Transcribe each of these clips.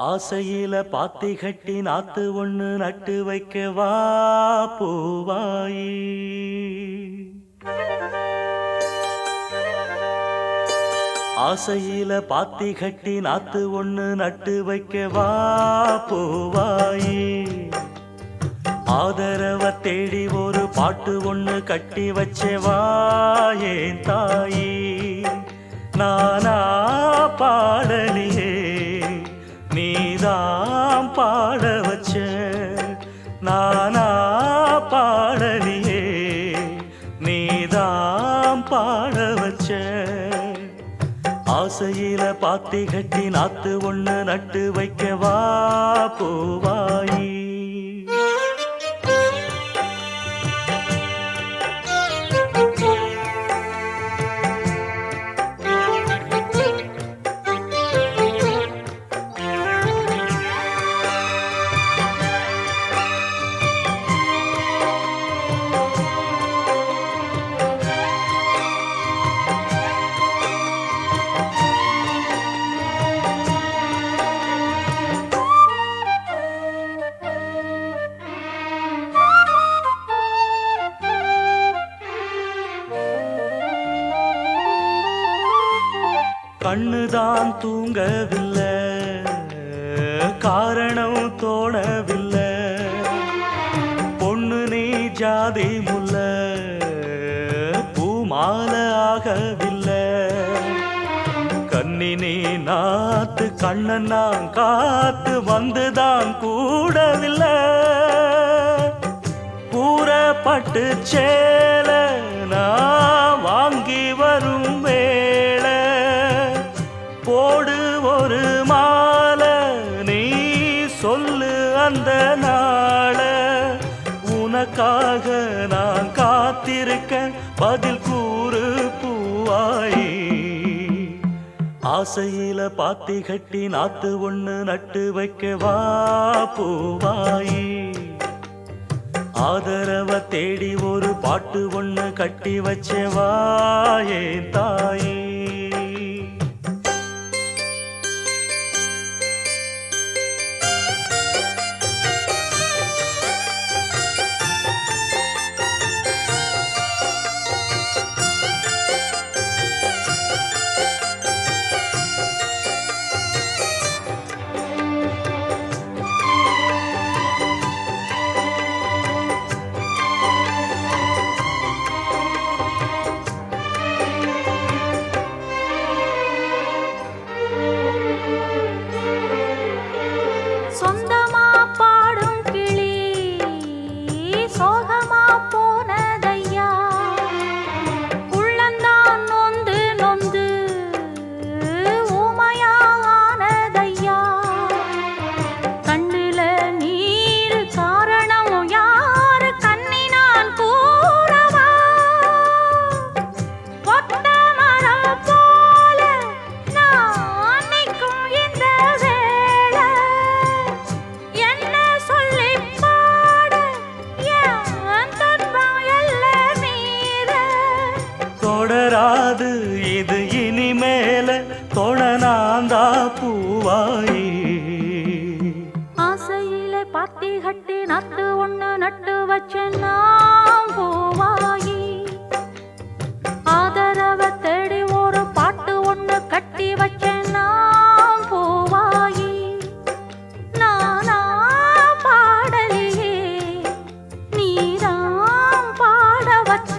ஆசையில பாத்தி கட்டி நாத்து ஒண்ணு நட்டு வைக்கவா பூவாயி. ஆசையில பாத்தி கட்டி நாத்து ஒண்ணு நட்டு வைக்கவா பூவாயி. ஆதரவ தேடி ஒரு பாட்டு ஒண்ணு கட்டி வச்சவா ஏன் தாயி. நானா பாடலியே நீதாம் பாட வச்ச. நானா பாடலியே நீதாம் பாட வச்ச. ஆசையில பாத்தி கட்டி நாத்து ஒண்ணு நட்டு வைக்கவா பூவாயி. கண்ணுதான் தூங்கவில்லை, காரணம் தோணவில்லை. பொண்ணு நீ ஜாதி முல்ல, பூமால ஆகவில்லை. கண்ணி நீ நாத்து கண்ணன் நான் காத்து வந்துதான் கூடவில்லை. கூறப்பட்டு சேல நான் வாங்கி வரும் வேளை. போடு ஒரு மாலை நீ சொல்லு அந்த நாள. உனக்காக நான் காத்திருக்க பதில் கூறு பூவாயி. ஆசையில பாத்தி கட்டி நாத்து ஒண்ணு நட்டு வைக்கவா பூவாயி. ஆதரவ தேடி ஒரு பாட்டு ஒண்ணு கட்டி வச்சவா ஏன் தாயி. தொடராது இது இனிமேல தொடனாந்தா பூவாயி. ஆசையில பாத்தி கட்டி நட்டு ஒண்ணு நட்டு வச்சேன்னா பூவாயி. ஆதரவ தேடி ஒரு பாட்டு ஒண்ணு கட்டி வச்சேன்னா பூவாயி. நானா பாடலியே நீதான் பாட வச்ச.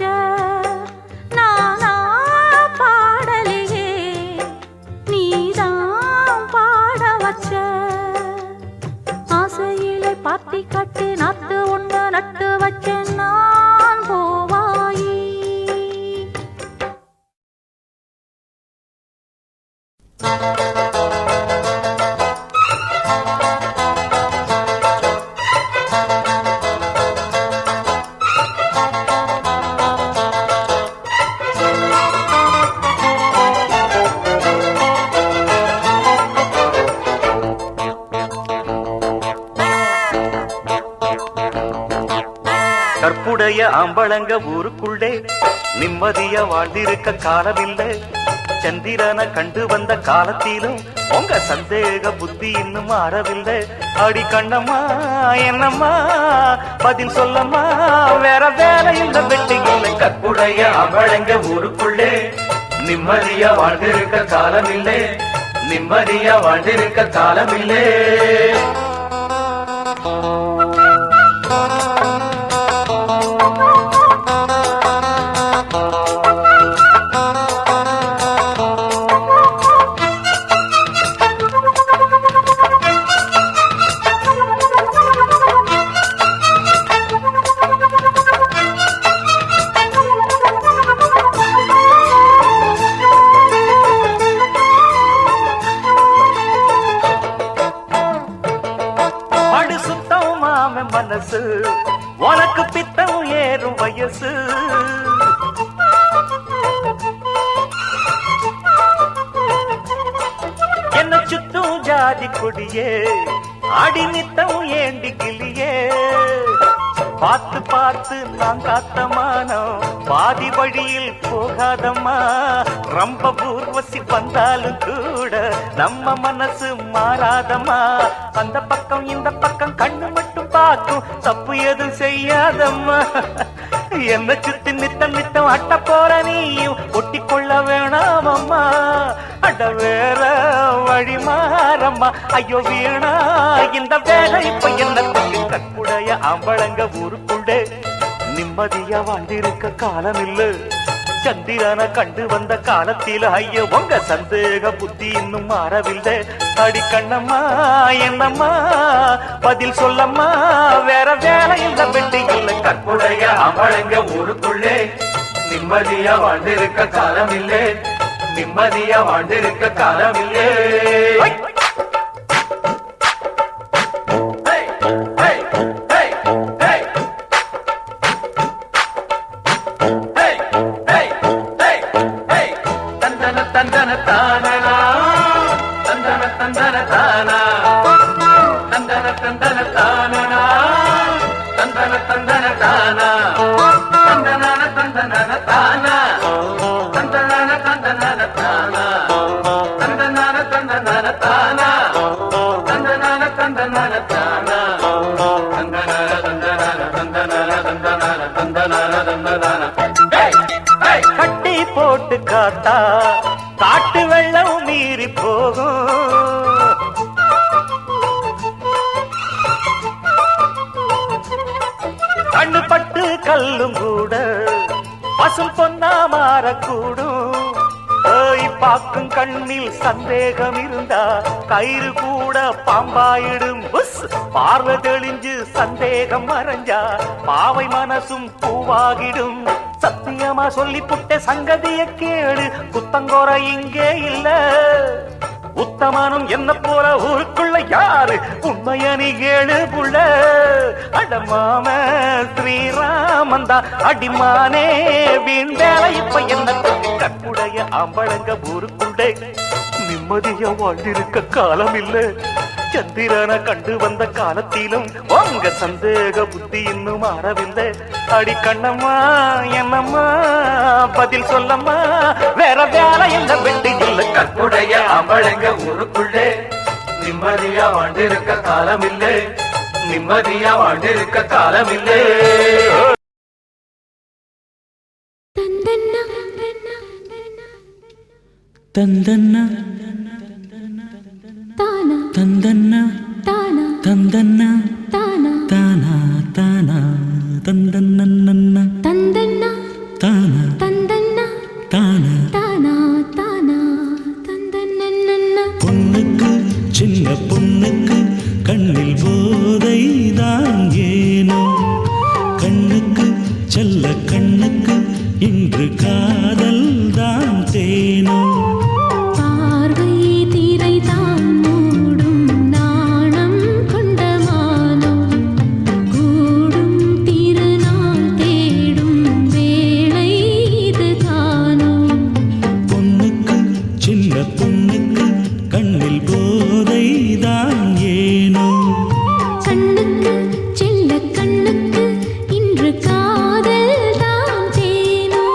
பாத்தி கட்டி நாத்து ஒண்ணு நட்டு வச்சேன் நான் பூவாயி. கற்புடைய ஆம்பளங்க ஊருக்குள்ளே நிம்மதிய வாழ்ந்திருக்க காலமில்லை. சந்திரனை கண்டு வந்த காலத்திலும் உங்க சந்தேக புத்தி இன்னும் மாறவில்லை. அடி கண்ணம்மா என்னம்மா பதில் சொல்லம்மா, வேற வேலை இந்த வெட்டி இல்லை. கற்புடைய அவளங்க ஊருக்குள்ளே நிம்மதியா வாழ்ந்திருக்க காலமில்லை, நிம்மதியா வாழ்ந்திருக்க காலமில்லை. மனசு உனக்கு பித்தம் ஏறும் வயசு, என்ன சுத்தும் ஜாதி கொடியே அடி நித்தம் ஏண்டி கிளியே. பார்த்து பார்த்து நான் காத்தமானோம் பாதி வழியில் போகாதம்மா. ரொம்ப பூர்வசி வந்தாலும் கூட நம்ம மனசு மாறாதம்மா. அந்த பக்கம் இந்த பக்கம் கண்ணு மட்டும் பார்க்கும், தப்பு எதுவும் செய்யாதம்மா. என்ன சுத்தி நித்தம் நித்தம் அட்ட போற நீயும் ஒட்டிக்கொள்ள வேணாமம்மா. அட வேற வழி மாறம்மா, ஐயோ வீணா இந்த வேலை இப்ப என்ன. கற்புடைய அம்பளங்க ஊருக்குள்ளே நிம்மதியா வாழ்ந்திருக்க காலம் இல்ல. சந்திரனை கண்டு வந்த காலத்தில் ஐயோ உங்க சந்தேக புத்தி இன்னும் மாறவில்லை. அடி கண்ணம்மா என்னம்மா பதில் சொல்லம்மா, வேற வேலை இந்த வெட்டி இல்லை. கற்புடைய அம்பளங்க ஊருக்குள்ளே நிம்மதியா வாழ்ந்திருக்க காலம் இல்லை, நிம்மதியா வாழ்ந்திருக்க காலம் இல்லை. தந்தன தானா தந்தன தந்தன தானா தந்தன தந்தன தானா தந்தன தந்தன தானா தந்தன தந்தன தானா தந்தன தந்தன தானா தந்தன தந்தன தானா தந்தன தந்தன தானா தந்தன தந்தன தந்தன தந்தன தந்தன தந்தன. கட்டி போட்டு காத்தா காட்டு வெள்ளம் மீறி போகும், கண்ணு பட்டு கல்லும் கூட பசும் பொன்னா மாறக்கூடும். பாக்கும் கண்ணில் சந்தேகம் இருந்தா கயிறு கூட பாம்பாயிடும். பார்வை தெளிஞ்சு சந்தேகம் மறைஞ்சா பாவை மனசும் பூவாகிடும். சத்தியமா சொல்லி புட்ட சங்கதிய கேளு, குத்தங்கோர இங்கே இல்ல. உத்தமனும் என்ன போல ஊருக்குள்ள யாரு உண்மையனி கேளு புள்ள. அடமாம ஸ்ரீராமந்தா அடிமானே வீண் வேலை இப்ப என்ன. கற்புடைய அம்பளங்க ஊருக்குள்ளே நிம்மதியா வாழ்ந்திருக்க காலம் இல்ல. சந்திரனை கண்டு வந்த காலத்திலும் உங்க சந்தேக புத்தி இன்னும் மாறவில்லை. அடி கண்ணம்மா என்னம்மா பதில் சொல்லம்மா, வேற வேலை இந்த வெட்டி இல்லை. கற்புடைய அம்பளங்க ஊருக்குள்ளே நிம்மதியா வாழ்ந்திருக்க காலம் இல்லை, நிம்மதியா வாழ்ந்திருக்க காலம் இல்லை. தந்தன்னா தானா தந்தன்னா தானா தந்தன்னா தானா தானா தானா தந்தன்னா தந்தன்னா தானா தந்தன்னா தானா தானா தானா தந்தன்னா. பொண்ணுக்கு சின்ன பொண்ணுக்கு கண்ணில் போதை தான் ஏனோ, கண்ணுக்கு செல்ல கண்ணுக்கு இன்று காதல் தான் தேனோ. பார்வை தீரை தான் மூடும் நாணம் கொண்ட மானோ, கூடும் திருநாள் தேடும் வேளை இது தானோ. பொண்ணுக்கு சின்ன பொண்ணுக்கு கண்ணில் போதை தான் ஏனோ, கண்ணுக்கு செல்ல கண்ணுக்கு இன்று காதல் தான் தேனோ.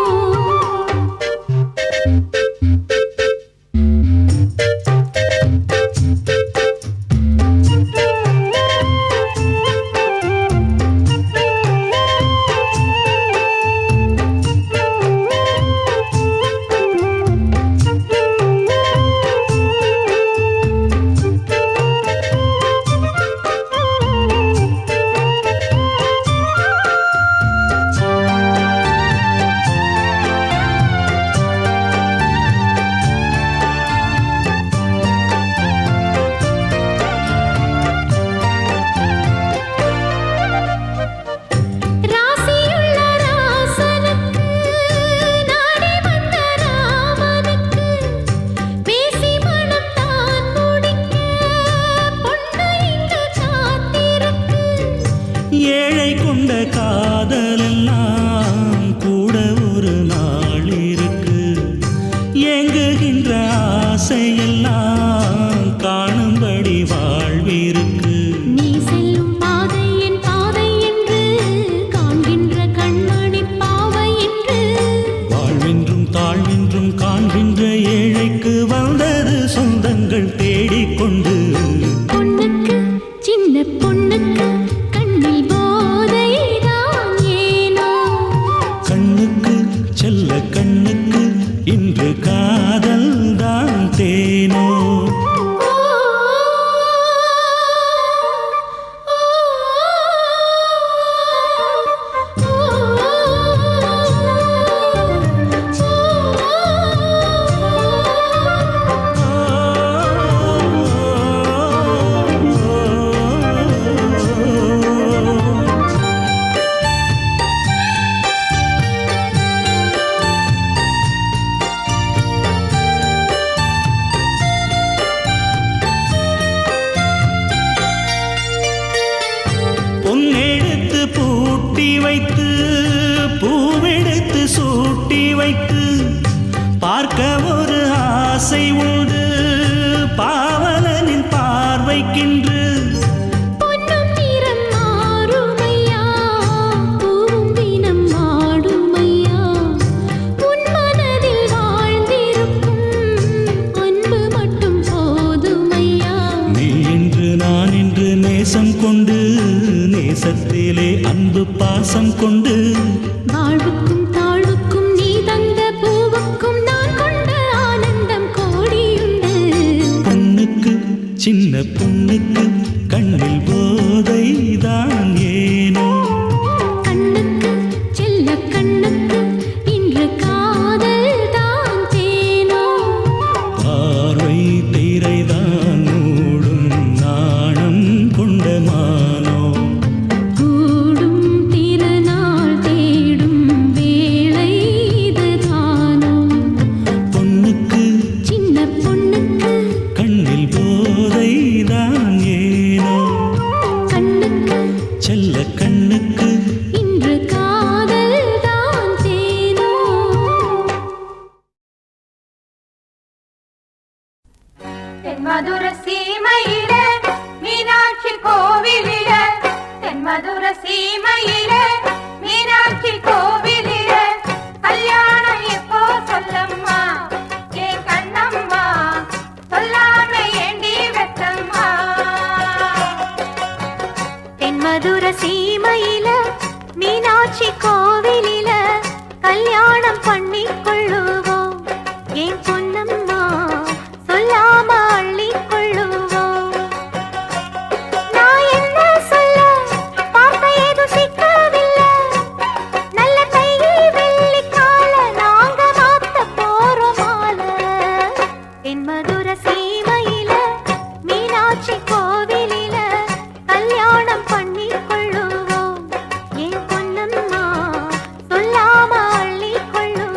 ஆசை உண்டு பாவலனின் பார்வைக்கின்று. பொன்னும் நிறம் மாறுமையா, பூவும் தினம் ஆடுமையா, உன் மனதில் வாழ்ந்திருக்கும் அன்பு மட்டும் போதுமையா. நீ என்று நான் என்று நேசம் கொண்டு, நேசத்திலே அன்பு பாசம் கொண்டு, வாழ்வுக்கும் தாழ்வுக்கும் நீ தந்த பூவுக்கும் நான் கொண்ட ஆனந்தம் கோடியுண்டு. பொண்ணுக்கு சின்ன பொண்ணுக்கு கண்ணில் போதைதான் ஏனோ. கண்ணுக்கு செல்ல கண்ணுக்கு இன்று காதல் தான் தேனோ. பார்வை திரைதான் மூடும் நாணம் கொண்ட மானோ. கூடும் திருநாள் தேடும் வேளை இதுதானோ. பொண்ணுக்கு சின்ன பொண்ணுக்கு கண்ணில் போதைதான் ஏனோ. கண்ணுக்கு செல்ல கண்ணுக்கு இன்று காதல் தான் தேனோ. தென்மதுர சீமையில மீனாட்சி கோவிலில, தென்மதுர சீமையில மீனாட்சி கோவிலில, கல்யாணம் எப்போ சொல்லம்மா என் கண்ணம்மா, சொல்லாம ஏண்டி வெத்தம்மா. தென்மதுர சீமையில மீனாட்சி கோவிலில கல்யாணம் பண்ணிக் கொள்ளுவோம் என் பொன்னம்மா, சொல்லாம அள்ளிக் கொள்ளுவோம். நான் என்ன சொல்ல வார்த்தை ஏதும் சிக்கவில்லை, நல்ல கையில் வெள்ளிக்கால நாங்க மாத்த போறோம் மாலை. தென்மதுர சீமையில மீனாட்சி கோவிலில கல்யாணம் பண்ணிக் கொள்ளுவோம் என் பொன்னம்மா, சொல்லாம அள்ளிக் கொள்ளுவோம்.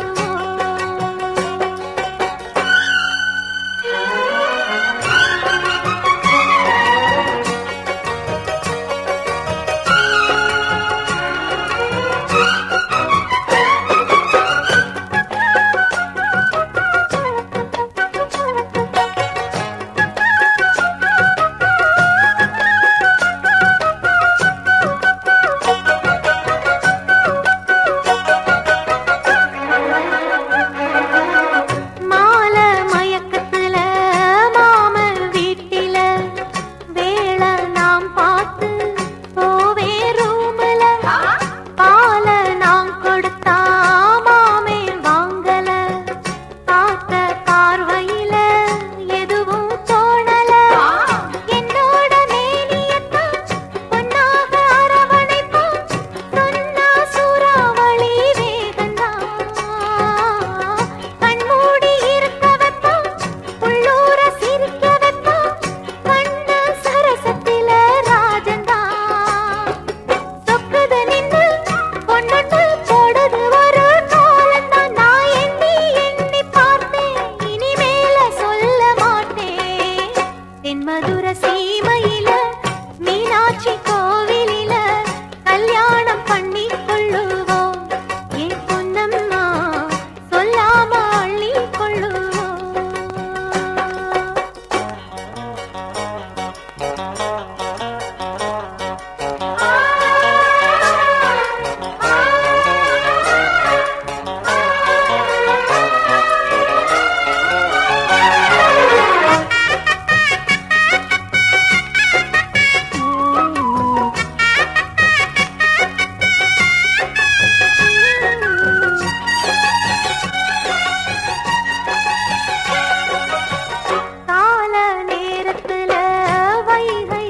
மாலை மயக்கத்துல மாமன் வீட்டில வேளை நாம் பார்த்து போவே ரூம்ல, பாலை நாம் கொடுத்தா மாமே வாங்கல, பார்த்த பார்வையில எதுவும் தோணல. என்னோட மேனியத்தான் பொன்னாக அரவணைப்பான், சொன்னா சூறாவளி வேகந்தான், கண்மூடி இருக்க வைப்பான், உள்ளூர சிரிக்க வைப்பான், கண்ண சரசத்தில ராஜந்தான். சொக்குது நின்னு பொண்ணுட்டு போடுது ஒரு காலந்தான், நான் எண்ணி எண்ணி பார்த்தேன் இனிமேல சொல்ல மாட்டேன். தென்மதுர சீமையில மீனாட்சி கோவிலில கல்யாணம் பண்ணிக் கொள்ளுவோம் என் பொன்னம்மா, சொல்லாம அள்ளிக் கொள்ளுவோம். கால நேரத்துல வைகை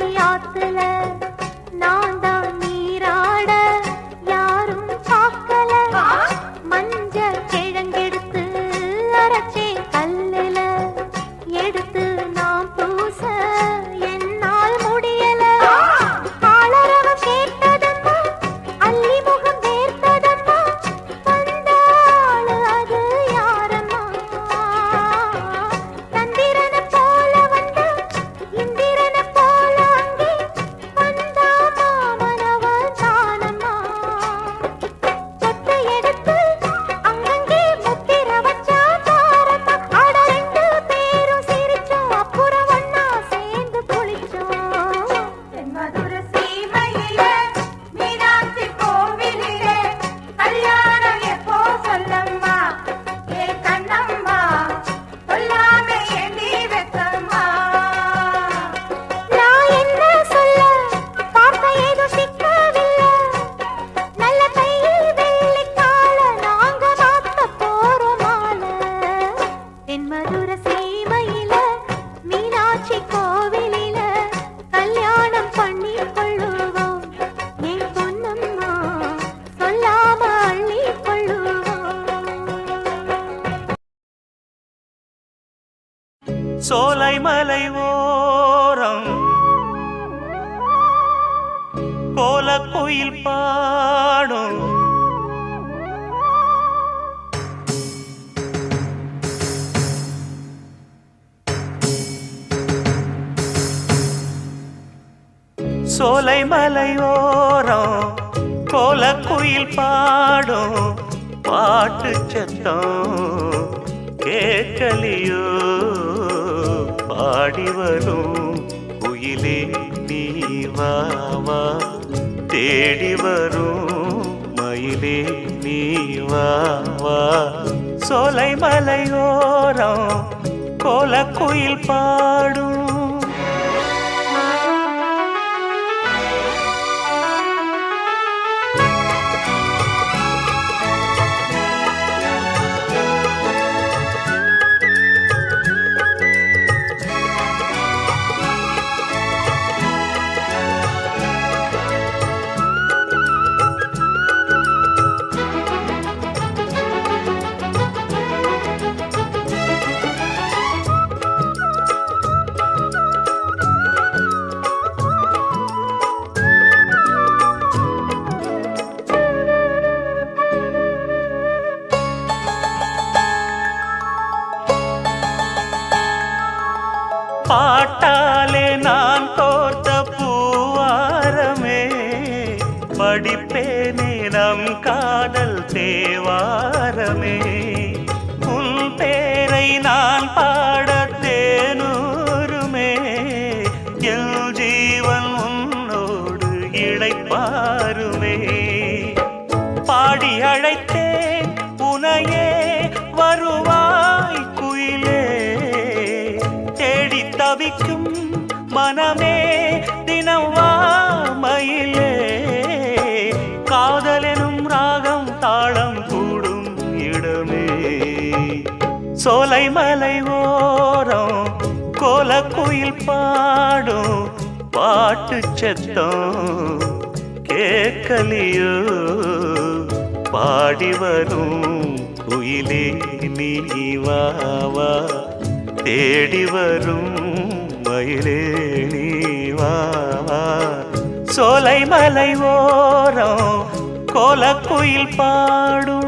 கோலக்குயில் பாடும் சோலை மலையோரம் கோலக்குயில் பாடும் பாட்டு சத்தம் கேட்கலியோ பாடி வரும் குயிலே நீ வா வா தேடி வரும் மயிலே நீ வா வா சோலை மலையோரம் கோலக்குயில் பாடும் பாட்டாலே நான் கோர்த்த பூவாரமே படிப்பேனே நம் காதல் தேவாரமே உன் பேரை நான் பாட தேனூருமே என் ஜீவன் உன்னோடு இளைப்பாருமே பாடி அழைத்தேன் உனையே வருவாய் குயிலே தேடி தவிக்கும் மனமே தினம் வா மயிலே காதலெனும் ராகம் தாளம் கூடும் இடமே சோலை மலை ஓரம் கோலக்குயில் பாடும் பாட்டு சத்தம் கேட்கலியோ பாடி வரும் குயிலே நீ வா வா தேடி வரும் மயிலே நீ வா வா சோலை மலை ஓரம் கோலக்குயில் பாடும்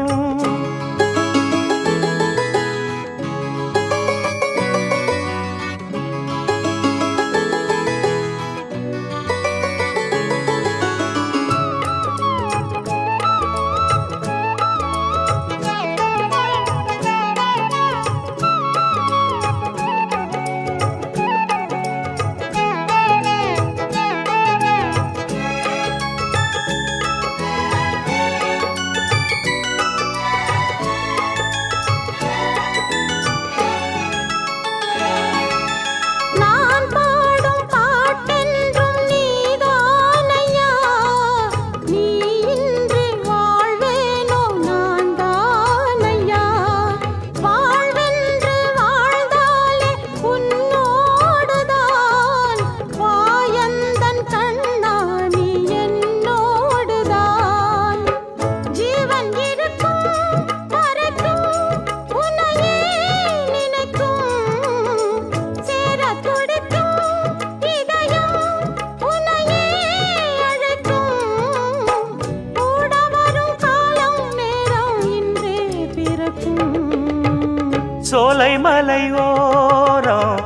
சோலை மலை ஓரம்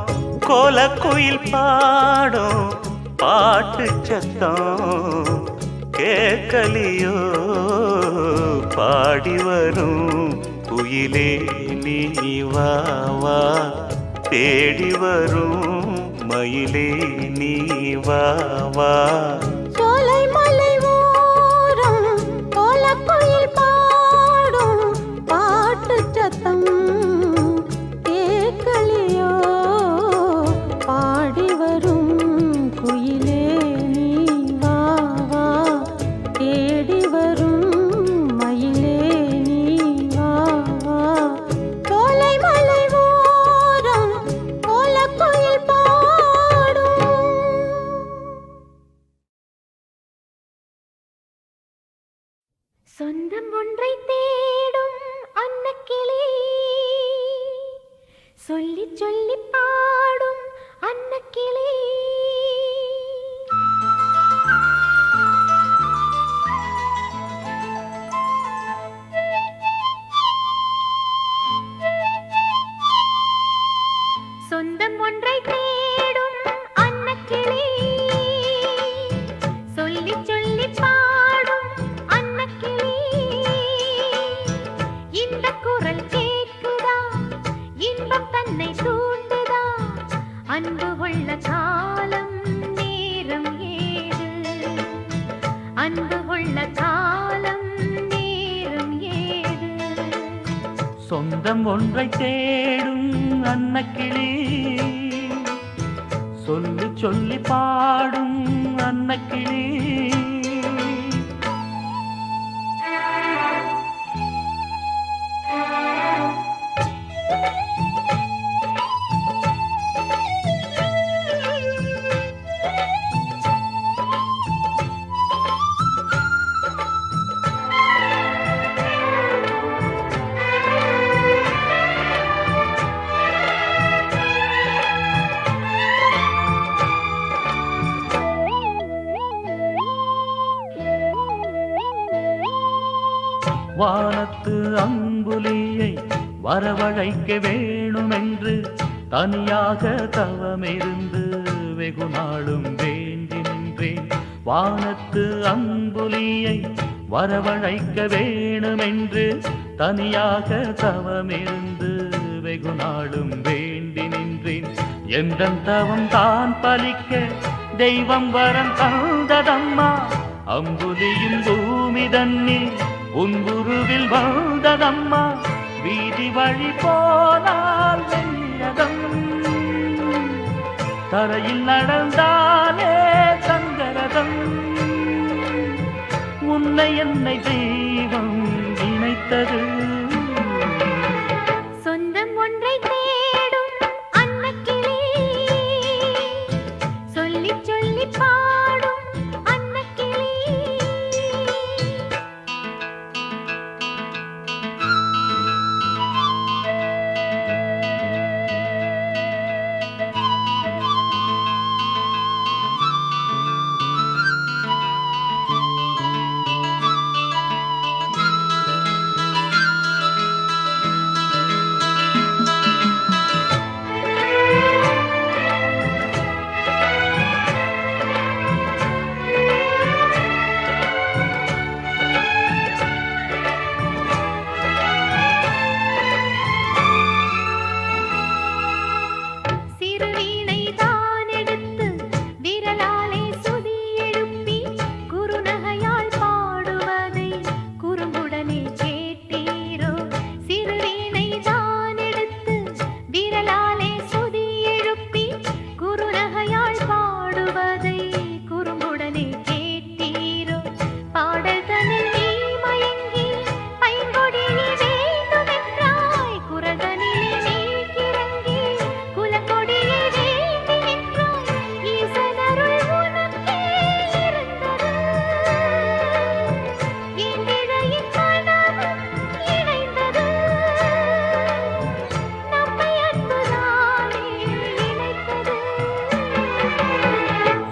கோலக்குயில் பாடும் பாட்டு சத்தம் கேட்கலியோ பாடி வரும் குயிலே நீ வா வா தேடி வரும் மயிலே நீ வா வா சோலை மலை ஓரம் கோலக்குயில் பாடும் பாட்டு சத்தம் கேட்கலியோ பாடி வரும் குயிலே நீ வா வா தேடி வரும் மயிலே நீ வா வா சோலை மலை ஓரம் கோலக்குயில் பாடும் சொந்தம் ஒன்றை தேடும் அன்னக்கிளி சொல்லி சொல்லி பாடும் அன்னக்கிளி சொந்தம் ஒன்றை தேடும் அன்னக்கிளி, சொல்லி சொல்லி பாடும் அன்னக்கிளி. வானத்து அம்புலியை வரவழைக்க வேணுமென்று தனியாக தவமிருந்து வெகு நாளும் வேண்டி நின்றேன். வானத்து அம்புலியை வரவழைக்க வேணுமென்று தனியாக தவமிருந்து வெகு நாளும் வேண்டி நின்றேன். எந்த தவம் தான் பலிக்க தெய்வம் வரம் தந்ததம்மா, அம்புலியும் பூமி தன்னில் உன் குருவில் வந்ததம்மா. வீதி வழி போனால் வெள்ளதம், தரையில் நடந்தாலே சங்கரதம். உன்னை என்னை தெய்வம் இணைத்தது. சொந்தம் ஒன்றை தேடும் அன்னக்கிளி, சொல்லி சொல்லி பாடும் அன்னக்கிளி.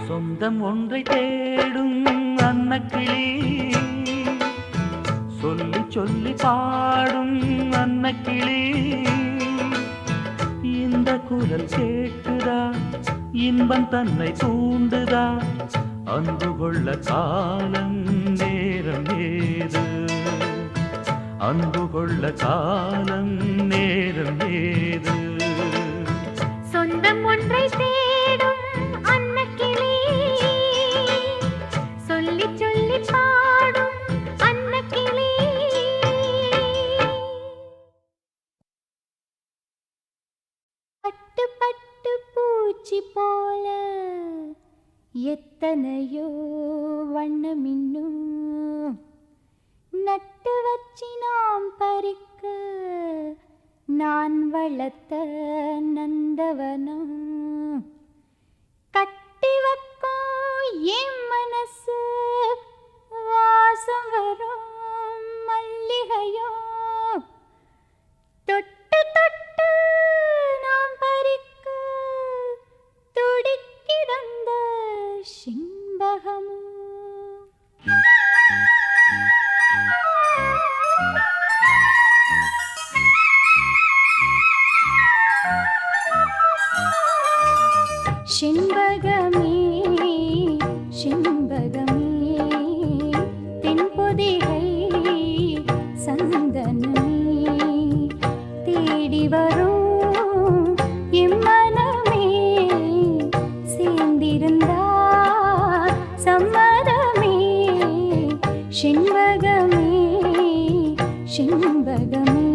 சொந்தம் ஒன்றை தேடும் அன்னக்கிளி, சொல்லி சொல்லி பாடும் அன்னக்கிளி. இந்த குரல் கேட்குதா, இன்பம் தன்னை தூண்டுதா, அன்பு கொள்ள காலம் நேரம் ஏது, அன்பு கொள்ள காலம் நேரம் ஏது. சொந்தம் ஒன்றை தேடும் அன்னக்கிளி, சொல்லி சொல்லி பாடும் அன்னக்கிளி. பட்டு பட்டு பூச்சி போல எத்தனையோ வண்ணம் இன்னும் நட்டு வச்சி நாம் பறிக்க நான் வளர்த்த நந்தவனம். கட்டி வைக்கும் என் மனசு வாசம் வரும் மல்லிகையோ. தொட்டு தொட்டு நாம் பறிக்க துடிக்கிறந்த சிம்பகமோ. செண்பகமே செண்பகமே தென்பொதிகை சந்தனமே தேடி வரும் எம்மனமே சேர்ந்திருந்தா சம்மதமே. செண்பகமே செண்பகமே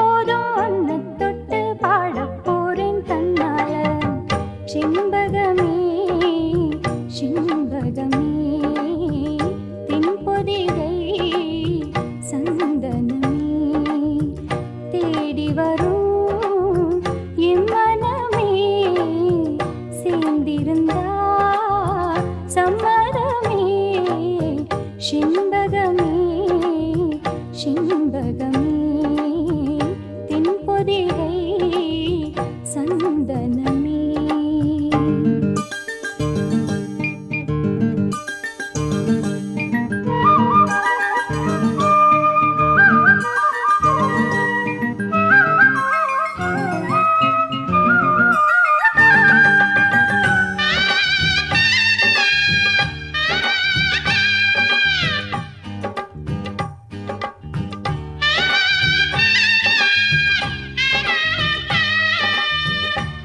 இப்போதும் ஒன்னு தொட்டு பாடப் போறேன் தன்னால. செண்பகமே செண்பகமே தென்பொதிகை சந்தனமே தேடி வரும் என் மனமே சேர்ந்திருந்தா சம்மதமே. செண்பகமே செண்பகமே தென்பொதிகை சந்தனமே.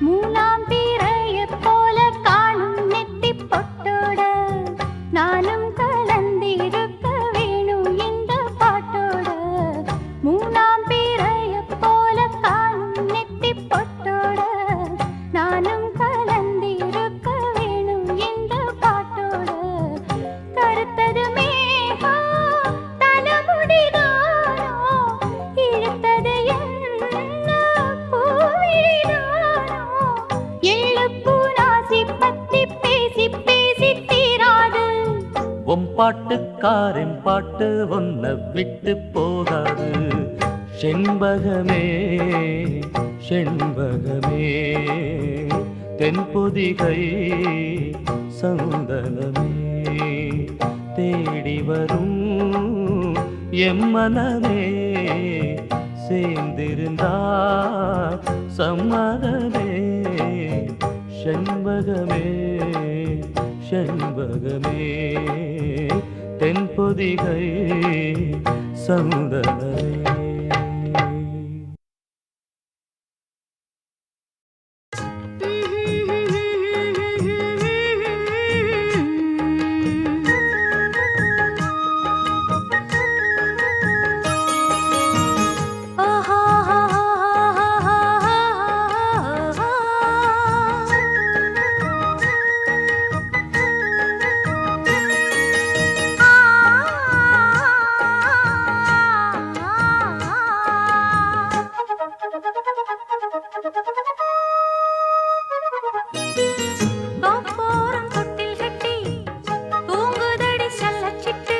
மூலாம் பிறையைப் போல காணும் நெத்திப் பொட்டோட நானும் கலந்திருக்க வேணும் இந்த பாட்டோட. மூலாம் பிறையைப் போல காணும் நெத்திப் பொட்டோட நானும் கலந்திருக்க வேணும் இந்த பாட்டோட. கருத்தது மேகம் தலைமுடிதானோ இழுத்தது என்ன பூவிதானோ. எழுப்பு நாசி பத்தி பேசி பேசி தீராது. உன் பாட்டுக்காரன் பாட்டு ஒன்ன விட்டு போகாது. செண்பகமே செண்பகமே தென்பொதிகை சந்தனமே தேடி வரும் எம் மனமே சேர்ந்திருந்தா சம்மதமே. செண்பகமே செண்பகமே தென்பொதிகை சந்தனமே. கோப்போரம் தொட்டில் கட்டி தூங்குதடி செல்லச்சிட்டு.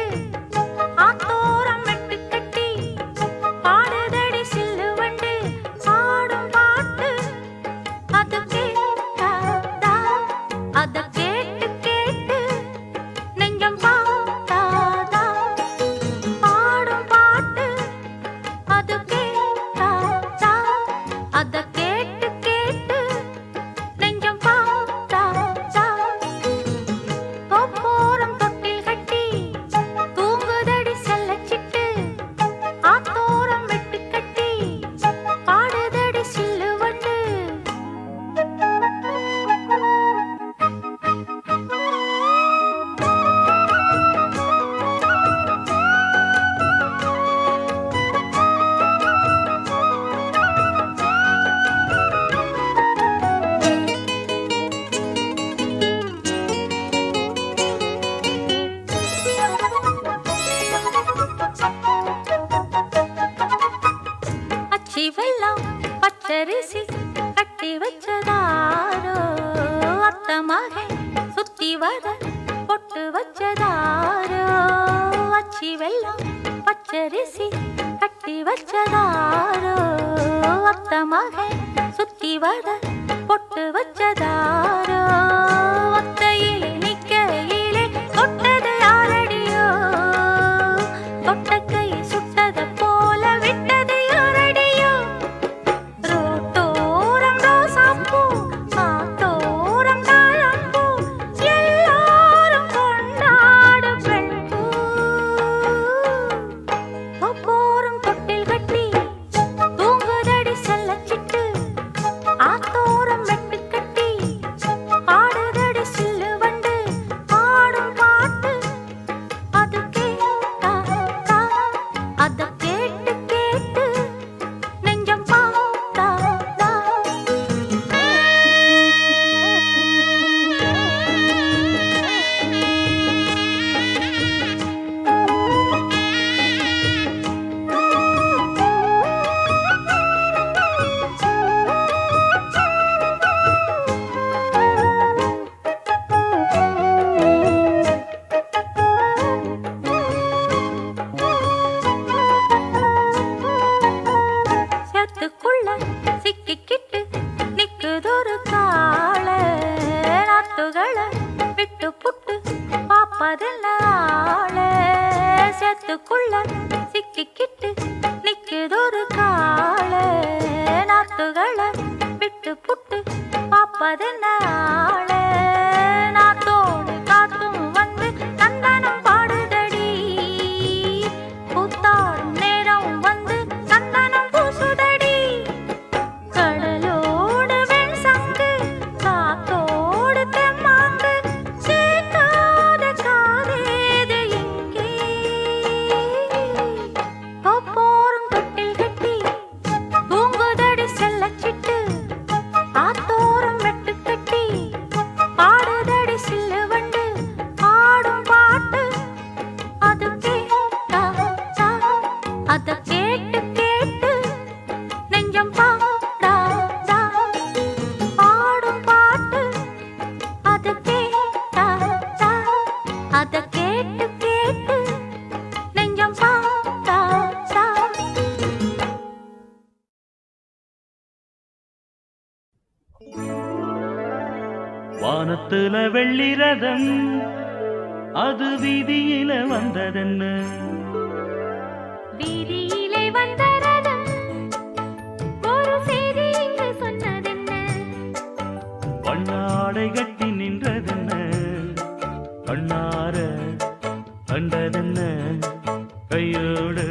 ஆத்தோரம் மெட்டு கட்டி பாடுதடி சில்லு வண்டு. பாடும் பாட்டு அது கேட்டாதா, அத கேட்டு கேட்டு நெஞ்சம் பார்த்தாதா. பாடும் பாட்டு அது கேட்டாதா, அத கேட்டு கேட்டு நெஞ்சம் பார்த்தாதா. கோப்போரம் தொட்டில் கட்டி தூங்குதடி செல்லச்சிட்டு. ஆத்தோரம் வெட்டு கட்டி பாடுதடி சில்லு வண்டு. அச்சி வெல்லம் பச்சரிசி கட்டி வச்சதாரோ. அத்த மகன் சுத்தி வர பொட்டு வச்சதாரோ. அச்சி வெல்லம் பச்சரிசி கட்டி வச்சதாரோ. அத்த மகன் சுத்தி வர பொட்டு வச்சதாரோ. ஒத்தையிலே நிக்கையிலே தொட்டது யாரடியோ. தொட்ட கை சுட்டத போல விட்டது யாரடியோ. ரோட்டோரம் ரோசாப்பூ காத்தோரம் தாழம்பூ எல்லாரும் கொண்டாடு பெண்பூ. கோப்போரம் தொட்டில் கட்டி தூங்குதடி செல்லச்சிட்டு. ஆத்தோரம் மெட்டு கட்டி பாடுதடி கட்டுகளை விட்டு புட்டு பாப்பதென்ன ஆளே நாத்தோடு காத்தும் வந்து சந்தனம் பாடுதடி கூத்தாடும் நேரம் வந்து சந்தனம் பூசுதடி கடலோடு வெண் சங்கு காத்தோடு தெம்மாங்கு கேட்காத காதேது இங்கே போரும் தொட்டில் கட்டி தூங்குதடி செல்லச்சிட்டு ஆத்தோரம் வெட்டு கட்டி பாடுதடி சில்லு வண்டு பாடும் பாட்டு அது கேட்டா அத கேட்டு கேட்டு நெஞ்சம் பாடாதா பாடும் பாட்டு அது கேட்டா அத கேட்டு கேட்டு நெஞ்சம் பாடாதா வானத்துல வெள்ளி ரதம் அது வீதியில வந்ததென்ன வீதியிலே வந்த ரதம் ஒரு செய்தி இங்கு சொன்னதென்ன பண்ணாடை கட்டி நின்றதென்ன கண்ணார கண்டதென்ன கையோடு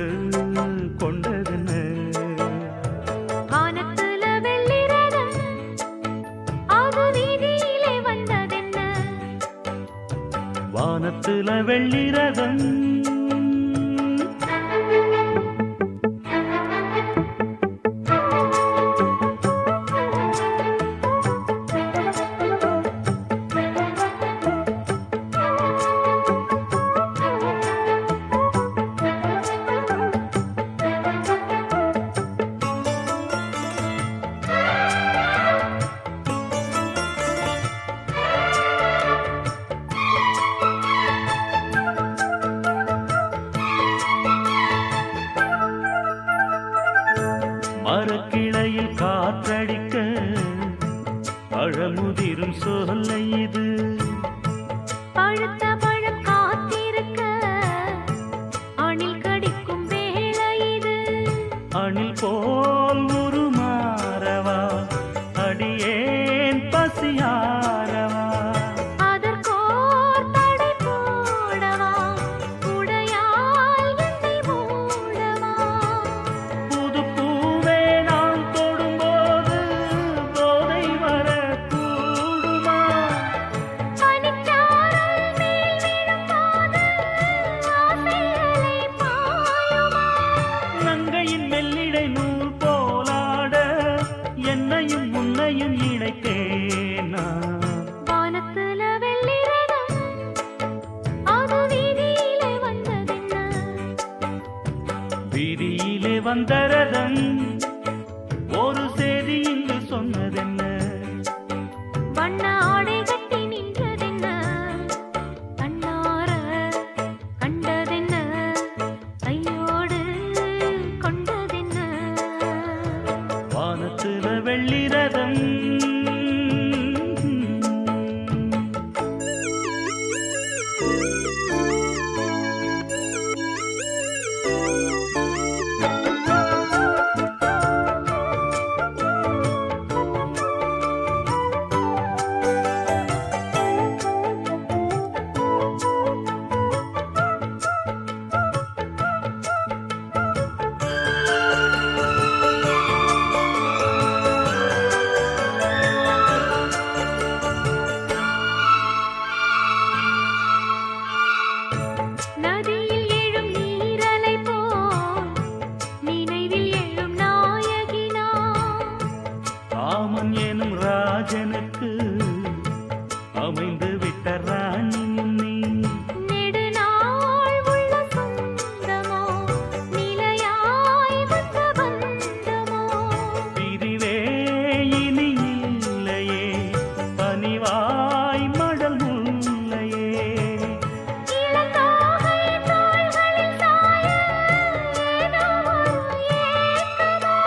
கொண்டதென்ன வானத்துல வெள்ளி ரதம் அது வீதியிலே வந்ததென்ன வானத்துல வெள்ளி ரதம் மரக்கிளையில் காற்றடிக்க பழமுதிரும் சொல்லை இது பழுத்த பழம் காத்திருக்க அணில் கடிக்கும் வேளை இது அணில் போல் உருமாறவா அடியேன் பசியாரவா அதற்கோர் தடை போடவா உடையால் என்னை மூடவா புது பூவே நான் தொடும்போது போதை வர கூடுமா பனிச்சாரல் மேல் விழும்போது ஆசைகளை பாயுமா நங்கையின் மெல்லிடை நூல் போலாட என்னையும் உன்னையும் இணைத்தேனா வானத்துல வெள்ளி ரதம் அது வீதியிலே வந்ததென்ன வீதியிலே வந்த ரதம் ஒரு செய்தி இங்கு சொன்னதென்ன வண்ண ஆடை கட்டி நின்றதென்ன கண்ணார கண்டதென்ன கையோடு கொண்டதென்ன வானத்துல வெள்ளி ரதம் நதியில் எழும் நீரலை போல் நினைவில் எழும் நாயகினா ராமன் எனும் ராஜனுக்கு அமைந்து விட்ட ராணி நீ நெடுநாள் உள்ள சொந்தமோ நிலையாய் வந்த பந்தமோ பிரிவே இனி இல்லையே பனிவாய் மடல் முல்லையே இளந்தாகை தோள்களில் சாய ஏனோ ஒரு ஏக்கமோ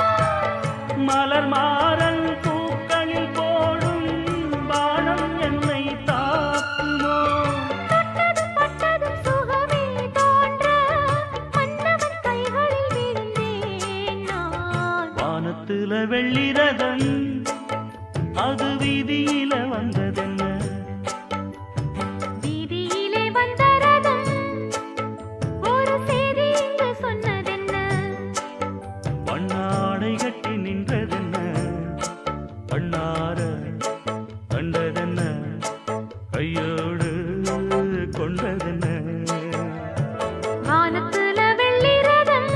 மலர் மாறல் பூக்களில் போடும் பானம் என்னை தாக்குமோ தொட்டதும் பட்டதும் சுகமே தோன்ற மன்னவன் கைகளில் விழுந்தேன் நான் வானத்துல வெள்ளிரதம் அது வீதியில வந்ததென்ன வீதியிலே வந்த ரதம் ஒரு செய்தி இங்கு சொன்னதென்ன வண்ணாடை கட்டி நின்றதென்ன கண்ணார கண்டதென்ன கையோடு கொண்டதென்ன வானத்துல வெள்ளி ரதம்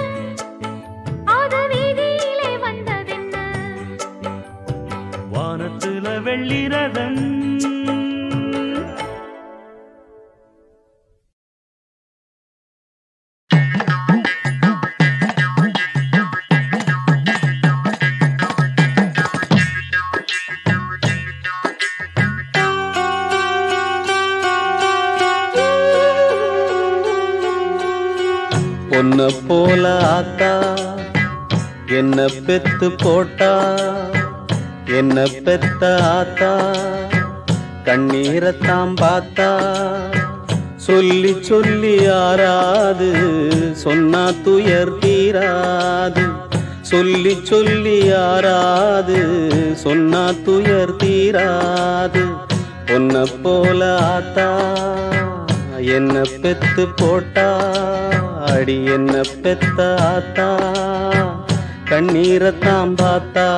அது வீதியிலே வந்ததென்ன வானத்துல வெள்ளிரதம் பொன்ன போல ஆத்தா என்ன பெத்து போட்டா என்ன பெத்த ஆத்தா கண்ணீரத்தாம் பார்த்தா சொல்லி சொல்லி ஆறாது சொன்னா துயர் தீராது சொல்லி சொல்லி ஆறாது சொன்னா துயர் தீராது பொன்ன போல ஆத்தா என்ன பெத்து போட்டா அடி என்ன பெத்த ஆத்தா கண்ணீரத்தாம் பார்த்தா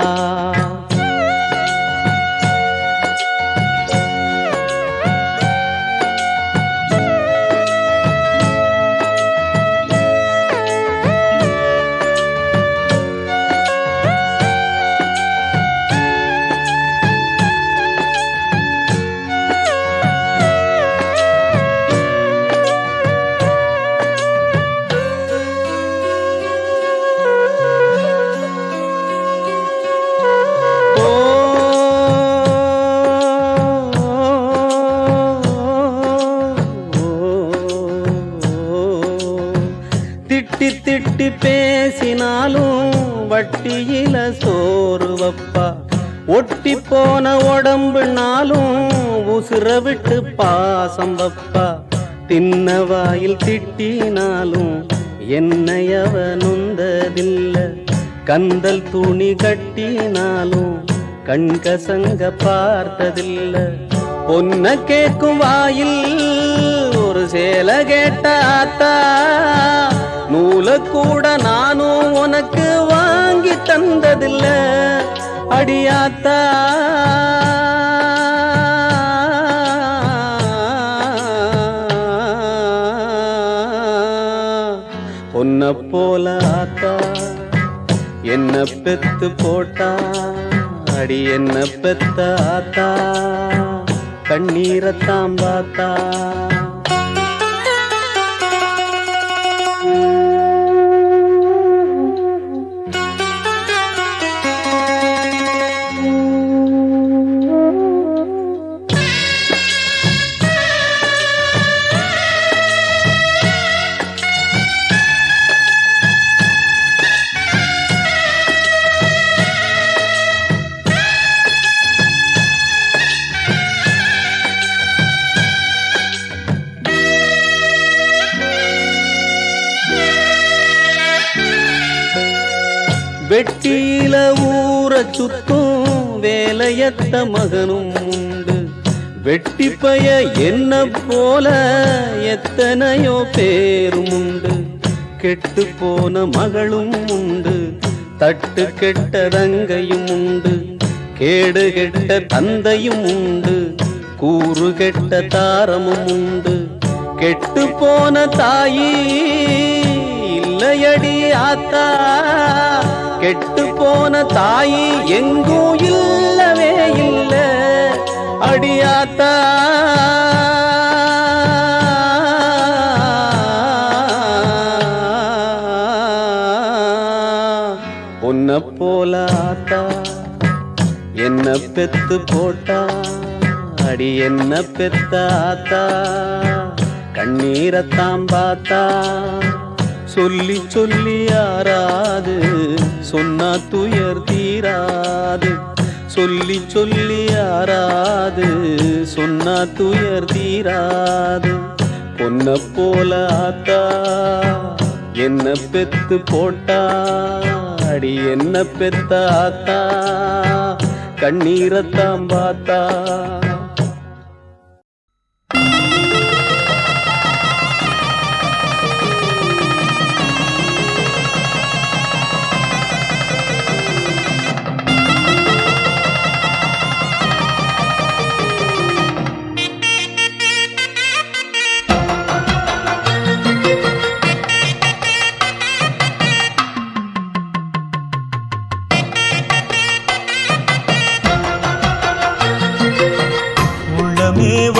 திட்டி திட்டி பேசினாலும் வட்டியில சோறு வப்பா ஒட்டி போன உடம்புனாலும் உசுர விட்டு பாசம் வப்பா தின்ன வாயில் திட்டினாலும் என்னையவ நொந்ததில்ல கந்தல் துணி கட்டினாலும் கண்கசங்க பார்த்ததில்ல பொன்ன கேட்கும் வாயில் ஒரு சேல கேட்டாத்தா நூல கூட நானும் உனக்கு வாங்கி தந்ததில்ல அடியாத்தா பொன்ன போல ஆத்தா என்ன பெத்து போட்டா அடி என்ன பெத்த ஆத்தா கண்ணீரத்தாம் பார்த்தா வெட்டியில ஊற சுத்தும் வேலையத்த மகனும் உண்டு வெட்டி பய என்ன போல எத்தனையோ பேரும் உண்டு கெட்டு போன மகளும் உண்டு தட்டு கெட்ட தங்கையும் உண்டு கேடு கெட்ட தந்தையும் உண்டு கூறு கெட்ட தாரமும் உண்டு கெட்டு போன தாயி இல்லையடி ஆத்தா கெட்டு போன தாயி எங்கும் இல்லவே இல்ல அடியாத்தா பொன்ன போல ஆத்தா என்ன பெத்து போட்டா அடி என்ன பெத்த ஆத்தா கண்ணீரத்தாம் பார்த்தா சொல்லி சொல்லி ஆறாது சொன்னா துயர் தீராது சொல்லி சொல்லி ஆறாது சொன்னா துயர் தீராது பொன்ன போல ஆத்தா என்ன பெத்து போட்டா அடி என்ன பெத்தாத்தா கண்ணீரத்தாம் பார்த்தா.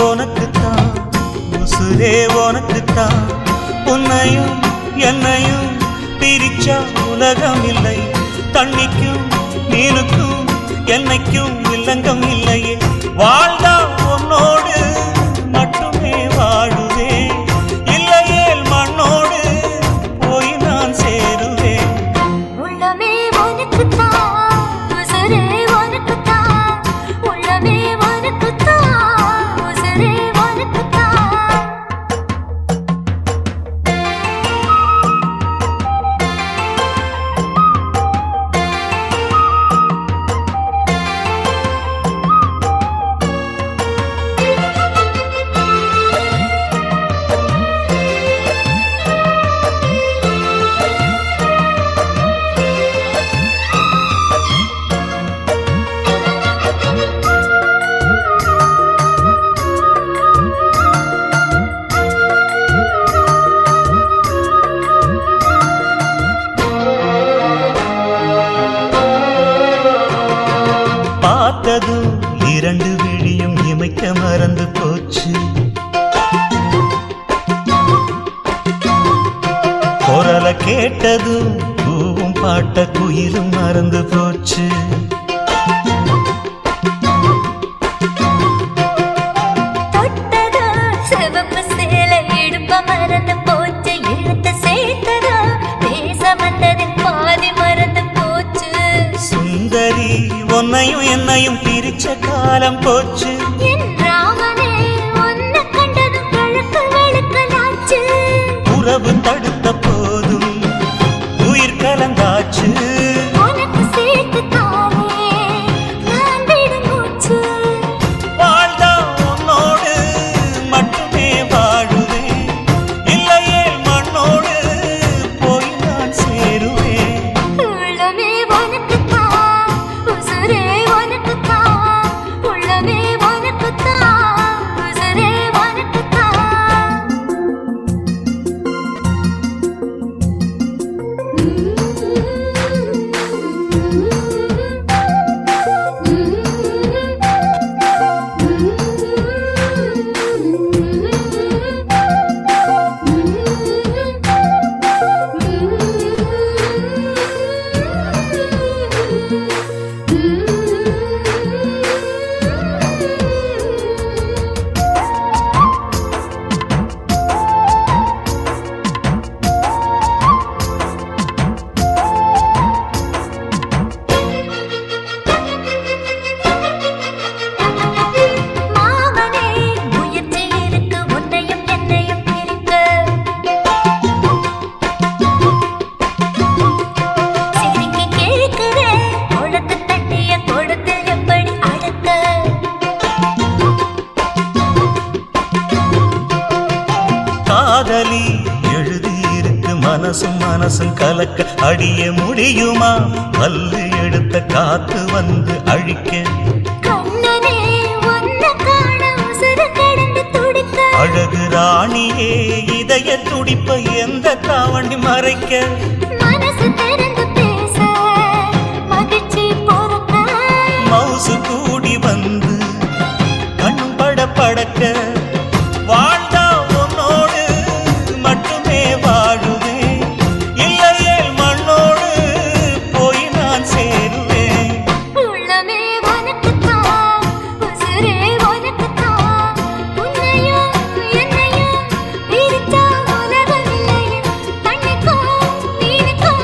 உனக்குத்தான் உசுரே உனக்குத்தான் உன்னையும் என்னையும் பிரிச்சா உலகம் இல்லை தண்ணிக்கும் மீனுக்கும் என்னைக்கும் வில்லங்கம் இல்லையே வாழ்ந்தா உன்னோடு மட்டுமே வாழுவேன் இல்லையே மண்ணோடு போய் நான் சேருவேன். உள்ளமே உனக்குத்தான் உசுரே உனக்குத்தான் உள்ளமே பார்த்ததும் இரண்டு விழியும் இமைக்க மறந்து போச்சு குரலை கேட்டதும் பூவும் பாட்ட குயிலும் மறந்து போச்சு சுந்தரி உன்னையும் என்னையும் பிரிச்ச காலம் போச்சு உறவு தடுத்த போதும் உயிர் கலந்தாச்சு வாழ்ந்தா உன்னோடு மட்டுமே வாழுவேன் இல்லையே மண்ணோடு போய் நான் சேருவேன். காதலி எழுதியிருக்கு மனசும் மனசும் கலக்க அடிய முடியுமா பல்லு எடுத்த காத்து வந்து அழிக்க அழகு ராணியே இதய துடிப்ப எந்த தாவண்டி மறைக்க மவுசு கூடி வந்து கண்பட படக்க வாழ்ந்தா உன்னோடு மட்டுமே வாழுவேன் இல்லையே மண்ணோடு போய் நான் சேருவேன். உள்ளமே உனக்குத்தான் உசுரே உனக்குத்தான் உன்னையும் என்னையும் பிரிச்சா உலகம் இல்லையே தண்ணிக்கும் மீனுக்கும்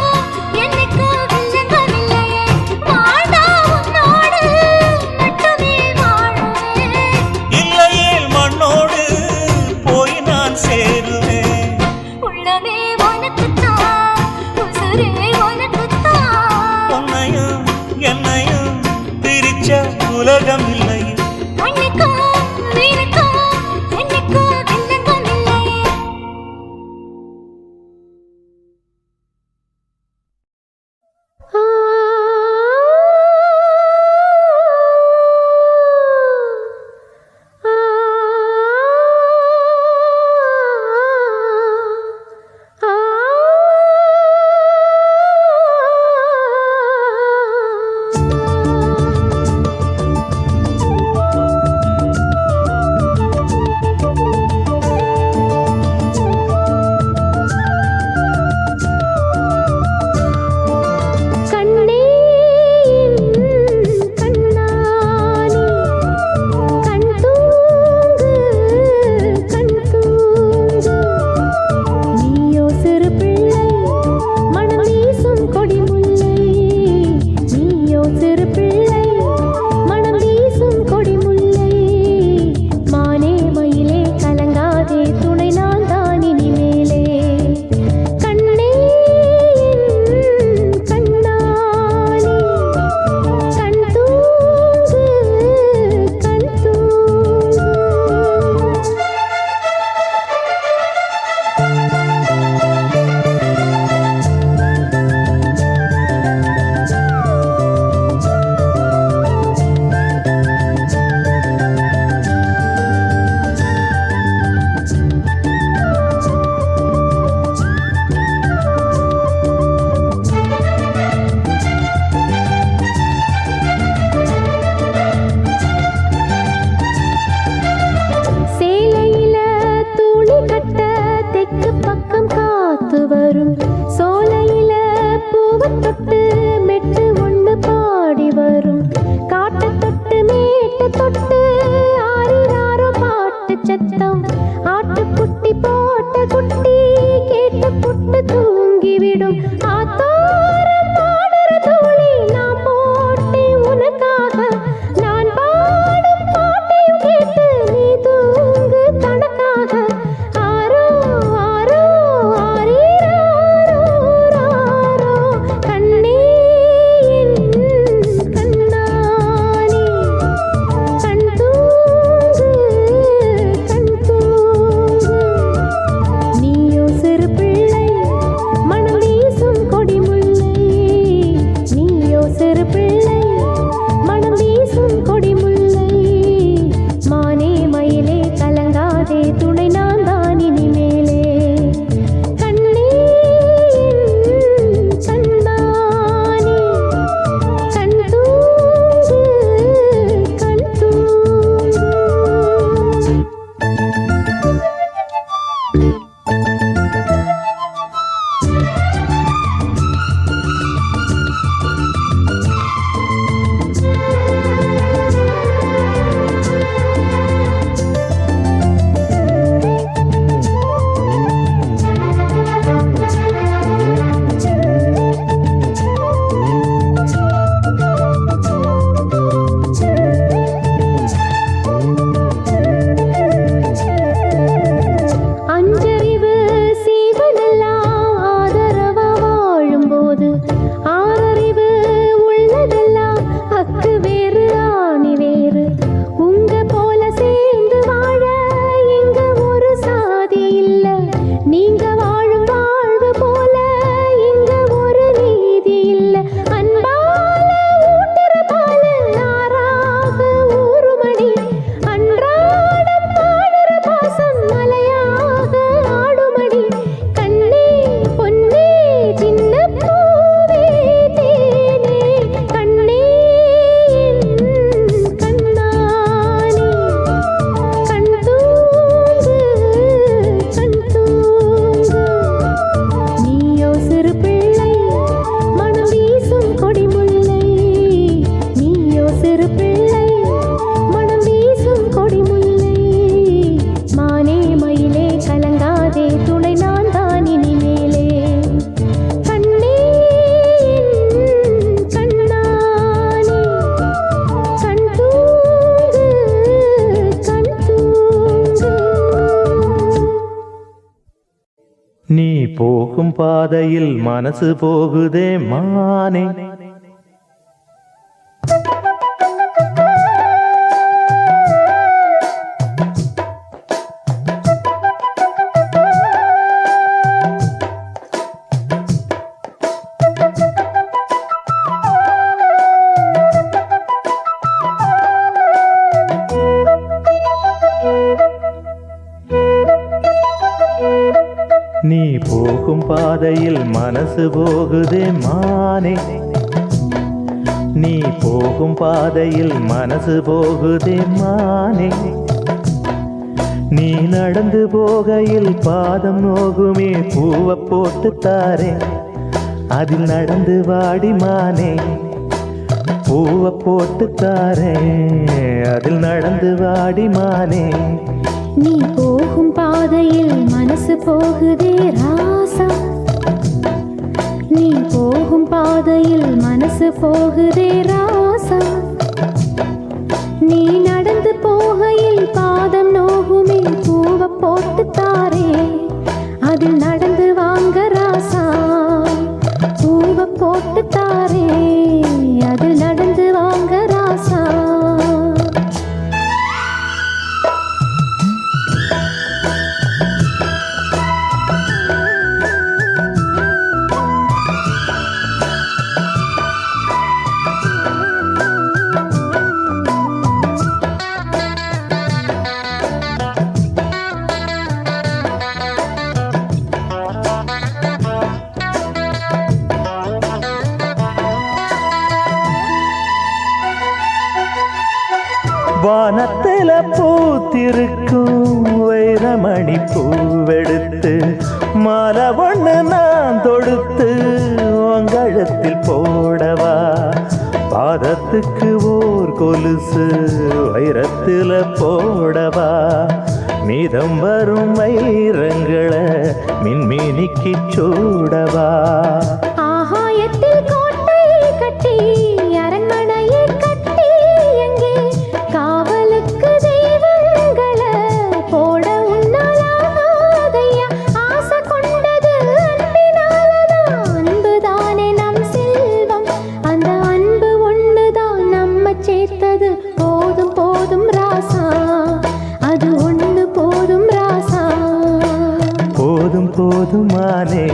போகும் பாதையில் மனசு போகுதே மானே. நீ போகும் பாதையில் மனசு போகுதே மானே. நீ போகும் பாதையில் மனசு போகுதே மானே. நீ நடந்து போகையில் பாதம் நோகுமே பூவை போட்டு தாரே. அதில் நடந்து வாடி மானே. பூவை போட்டு தாரே. அதில் நடந்து வாடி மானே. நீ போகும் பாதையில் மனசு போகுதே ராசா. நீ போகும் பாதையில் மனசு போகுதே ராசா. நீ நடந்து போகையில் பாதம் நோகுமே பூவை போட்டு தாரே. அதில் நடந்து வாங்க ராசா. பூவை போட்டு தாரே. அதில் நடந்து வாங்க ராசா. வானத்தில பூத்திருக்கும் வைரமணி பூவெடுத்து மாலை ஒண்ணு நான் தொடுத்து உங்கழத்தில் போடவா. பாதத்துக்கு ஓர் கொலுசு வைரத்தில போடவா. மீதம் வரும் வைரங்களை மின்மினிக்கு சூடவா. ஆகாயத்தில் கோட்டை கட்டி அரண்மனையை கட்டி எங்கே காவலுக்கு தெய்வங்களை போட உன்னாலாதையா. ஆசை கொண்டது அன்பினாலதான். அன்புதானே நம் செல்வம். அந்த அன்பு ஒண்ணுதான் நம்ம சேர்த்தது. போதும் போதும் ராசா. அது ஒண்ணு போதும் ராசா. போதும் போதுமானே.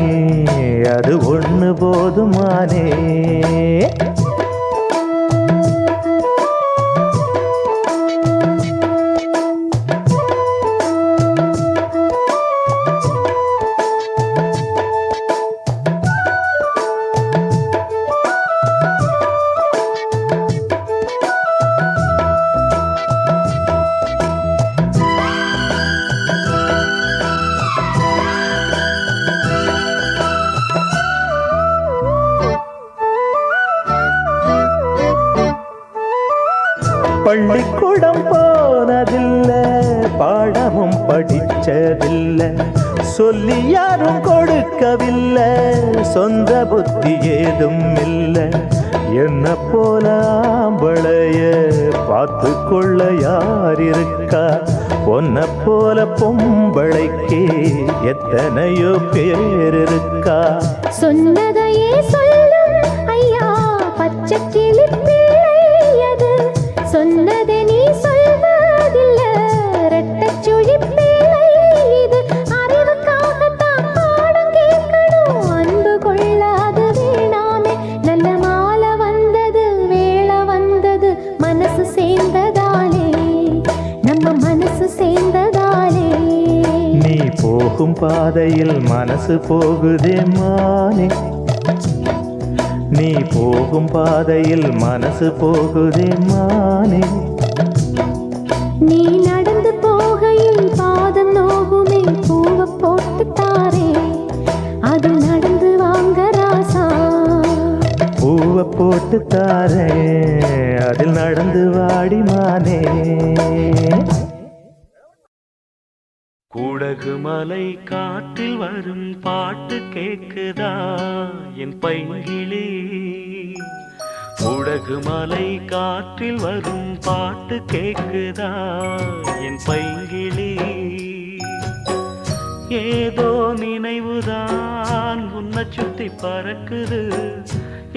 அது ஒண்ணு போதுமானே. பள்ளிக்கூடம் போனதில்ல. பாடமும் படிச்சதில்லை. சொல்லி யாரும் கொடுக்கவில்லை. சொந்த புத்தி ஏதும் இல்லை. என்ன போல ஆம்பளைய பார்த்து கொள்ள யார் இருக்கா. பொன்ன போல பொம்பளைக்கு எத்தனையோ பேர் இருக்கா. சொன்னதையே சொல்லும் ஐயா பச்சை கிளி பிள்ளையது. சொன்னதை நீ சொல்வதில்ல ரெட்டச் சுழி பிள்ளை இது. அறிவுக்காகத்தான் பாடம் கேட்கணும். அன்பு கொள்ளாது வேணாமே. நல்ல மாலை வந்தது வேளை வந்தது. மனசு சேர்ந்ததாலே நம்ம மனசு சேர்ந்ததாலே. நீ போகும் பாதையில் மனசு போகுதே மானே. நீ போகும் பாதையில் மனசு போகுதே மானே. நீ நடந்து போகையில் பாதம் நோகுமே பூவை போட்டு தாரே. அது நடந்து வாங்க ராசா. பூவை போட்டு தாரே. அதில் நடந்து வாடி மானே. குடகு மலை காற்றில் வரும் பாட்டு கேக்குதா என் பைங்கிளி. குடகு மலை காற்றில் வரும் பாட்டு கேக்குதா என் பைங்கிளி. ஏதோ நினைவுதான் உன்னை சுத்தி பறக்குது,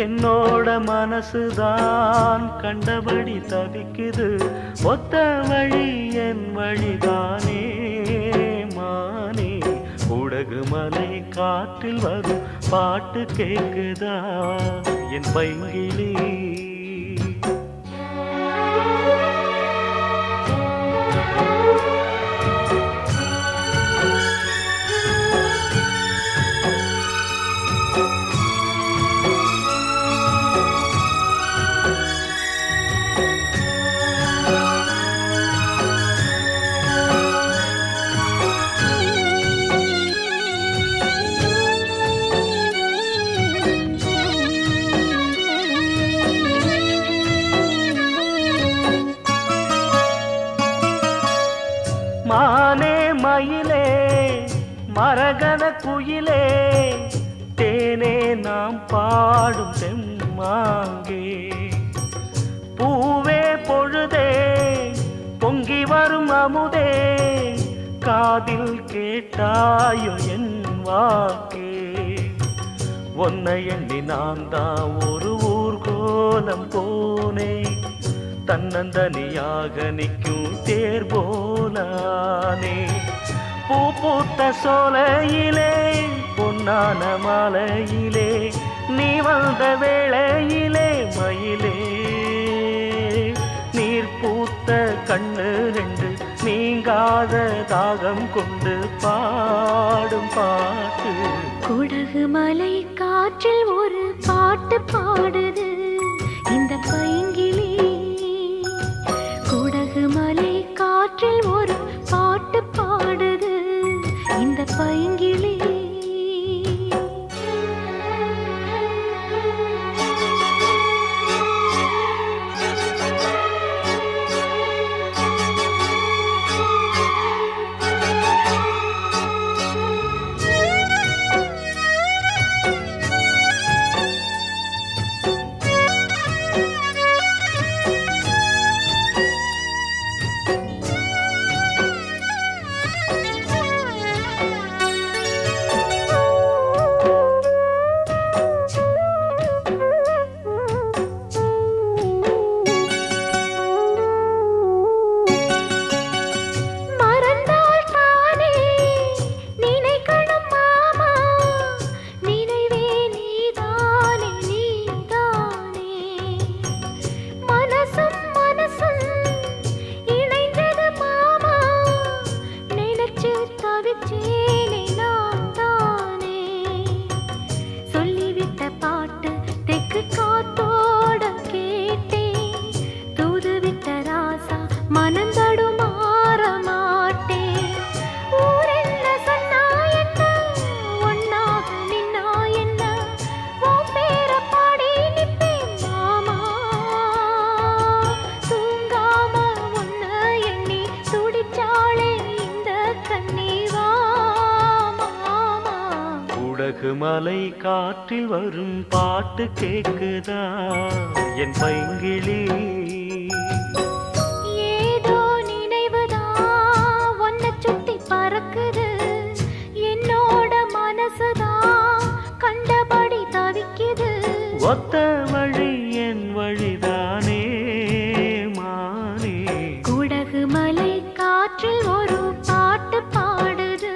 என்னோட மனசுதான் கண்டபடி தவிக்குது. ஒத்த வழி என் வழிதானே மானே, உடகு மலை காற்றில் வரும் பாட்டு கேக்குதா என் பைங்கிளி. மானே மயிலே மரகத குயிலே, தேனே நாம் பாடும் செம்மாங்கே. பூவே பொழுதே பொங்கி வரும் அமுதே, காதில் கேட்டாயோ என் வாக்கே. ஒன்னை எண்ணி நான் தான் ஒரு ஊர்கோலம் போனேன், தன்னந்தனியாக நிற்கும் தேர் போலானே. பூ பூத்த சோலையிலே பொன்னான மாலையிலே, நீ வந்த வேளையிலே மயிலே. நீர் பூத்த கண்ணு ரெண்டு நீங்காத தாகம் கொண்டு பாடும் பாட்டு. குடகு மலை காற்றில் ஒரு பாட்டு பாடுது இந்த பைங்கிளி. குடகு மலை காற்றில் ஒரு பாட்டு பாடுது இந்த பைங்கிளி. மலை காற்றில் வரும் பாட்டு கேக்குதா என் பைங்கிளி. ஏதோ நினைவுதா ஒன்ன சுத்தி பறக்குது, என்னோட மனசுதா கண்டபடி தவிக்குது. ஒத்த வழி என் வழிதானே மானே. குடகு மலை காற்றில் ஒரு பாட்டு பாடுது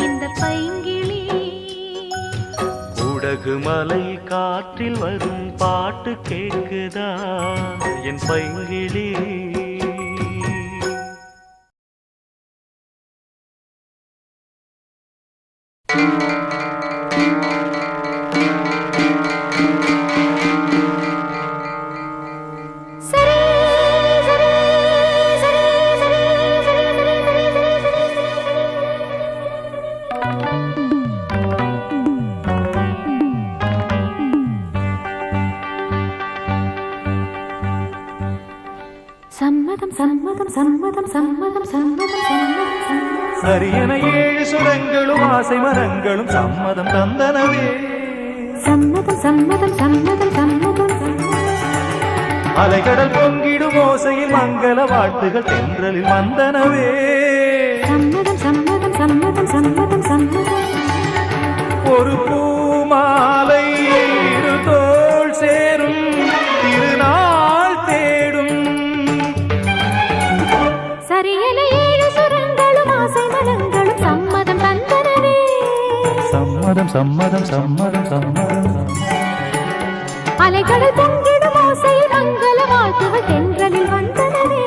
இந்த பைங்கிளி. குடகு மலை காற்றில் வரும் பாட்டு கேக்குதா என் பைங்கிளி. சம்மதம் சம்மதம் சம்மதம் சம்மதம் சம்மதம் சம்மதம். சரியென 7 சுரங்களும் ஆசை மரங்களும் சம்மதம் தந்தனவே. சம்மதம் சம்மதம் சம்மதம் சம்மதம். அலைகடல் பொங்கிடும் ஓசையில் மங்கள வாழ்த்துகள் தென்றலில் வந்தனவே. சம்மதம் சம்மதம் சம்மதம் சம்மதம் சம்மதம் சம்மதம் ஒரு பூமாலை இரு தோள் சேரும் திருநாள் தேடும் சரியென ஏழு சுரங்களும் ஆசை மனங்களும் சம்மதம் தந்தனவே சம்மதம் சம்மதம் சம்மதம் சம்மதம் அலைகளை பொங்கிடும் ஓசை மங்கள வாழ்த்துகள் தென்றலில் வந்தனவே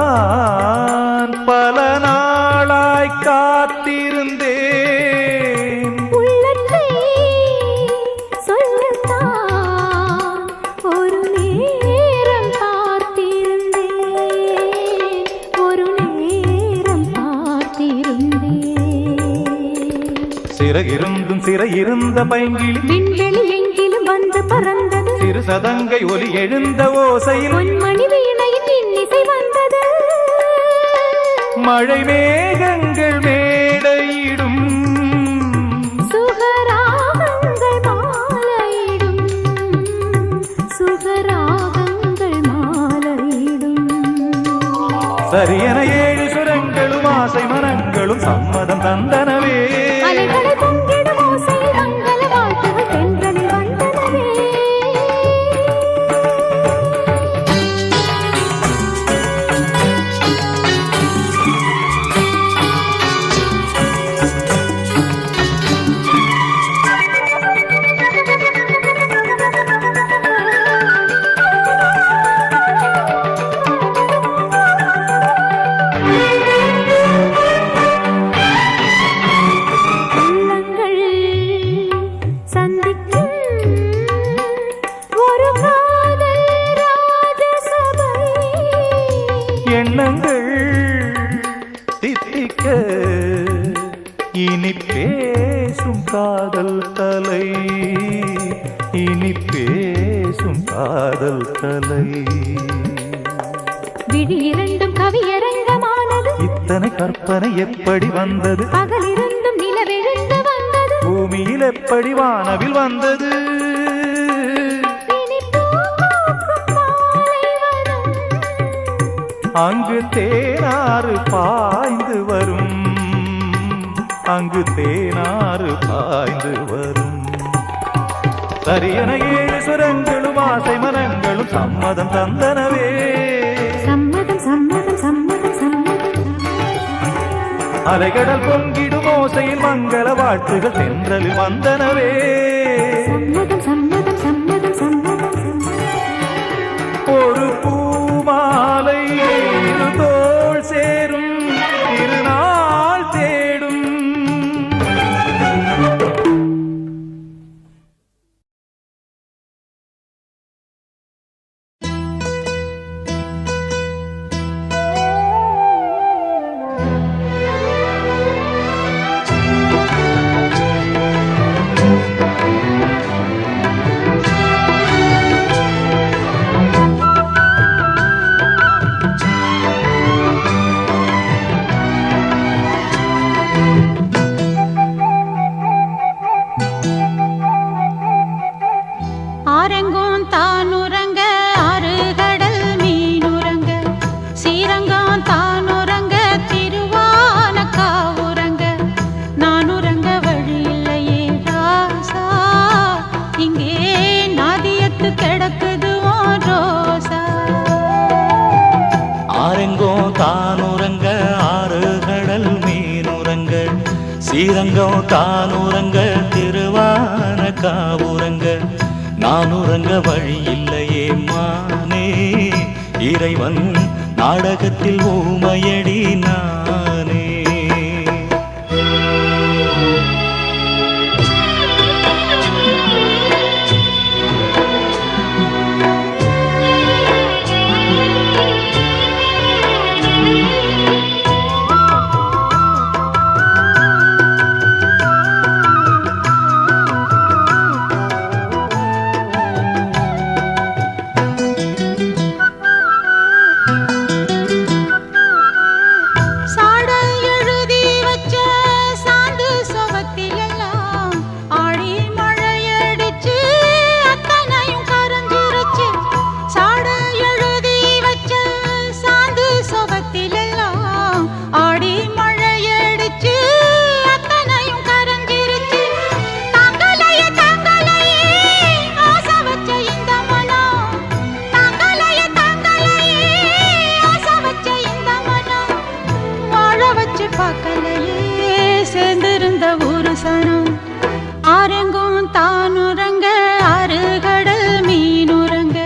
எண்ணித்தான் பல நாளாய் காத்திருந்தேன் உள்ளத்தை சொல்லத்தான் ஒரு நேரம் பார்த்திருந்தேன் ஒரு நேரம் பார்த்திருந்தேன் சிறகிருந்தும் சிறையிருந்த பைங்கிளி விண்வெளி எங்கிலும் வந்து பறந்தது சிறு சதங்கை ஒலி எழுந்த ஓசையில் பொன்மணி வீணையின் இன்னிசை வந்தது மழை மேகங்கள் மேடையிடும் சுகராகங்கள் மாலையிடும் சுகராகங்கள் மாலையிடும் சரியென ஏழு சுரங்களும் ஆசை மனங்களும் சம்மதம் தந்தனவே அலைகளை பொங்கிடும் ஓசை மங்கள வாழ்த்துகள் தென்றலில் வந்தனவே எண்ணங்கள் தித்திக்க இனி பேசும் காதல் தலை இனி பேசும் காதல் தலை விழி இரண்டும் கவியரங்கமானது இத்தனை கற்பனை எப்படி வந்தது பகலிருந்தும் நிலவெழுந்து வந்தது பூமியில் எப்படி வானவில் வந்தது அங்கு தேனாறு பாய்ந்து வரும் அங்கு தேனாறு பாய்ந்து வரும் சரியென ஏழு சுரங்களும் ஆசை மனங்களும் சம்மதம் தந்தனவே சம்மதம் சம்மதம் சம்மதம் சம்மதம் அலைகடல் பொங்கிடும் ஓசையில் மங்கள வாழ்த்துகள் தென்றலில் வந்தனவே சம்மதம் சம்மதம் சம்மதம் சம்மதம் ஒரு பூமாலை இரு தோள் சேரும் திருநாள் தேடும் ஆரெங்கும் தானுறங்க ஆறு கடல் மீனுறங்க ஸ்ரீரங்கம் தானுறங்க திருவானக்காவுறங்க நானுறங்க வழி இல்லையே ராசா இங்கே நாதியத்து கிடக்குது உன் ரோசா ஆரெங்கோ தானுறங்க ஆறு கடல் மீனுறங்க ஸ்ரீரங்கம் தானுறங்க திருவான காவுறங்க நானுறங்க வழி இல்லையே இல்லையே மானே இறைவன் நாடகத்தில் ஊமையடி நானே. சேர்ந்திருந்த ஒரு சனம் ஆரெங்கும் தானுறங்க ஆறுகடல் மீனுறங்க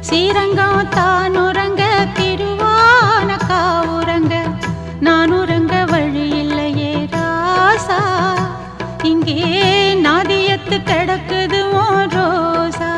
சீரங்கம் தானுறங்க திருவான காவுறங்க நானுறங்க வழி இல்லையே ராசா இங்கே நாதியத்து கிடக்குது ஓ ரோசா.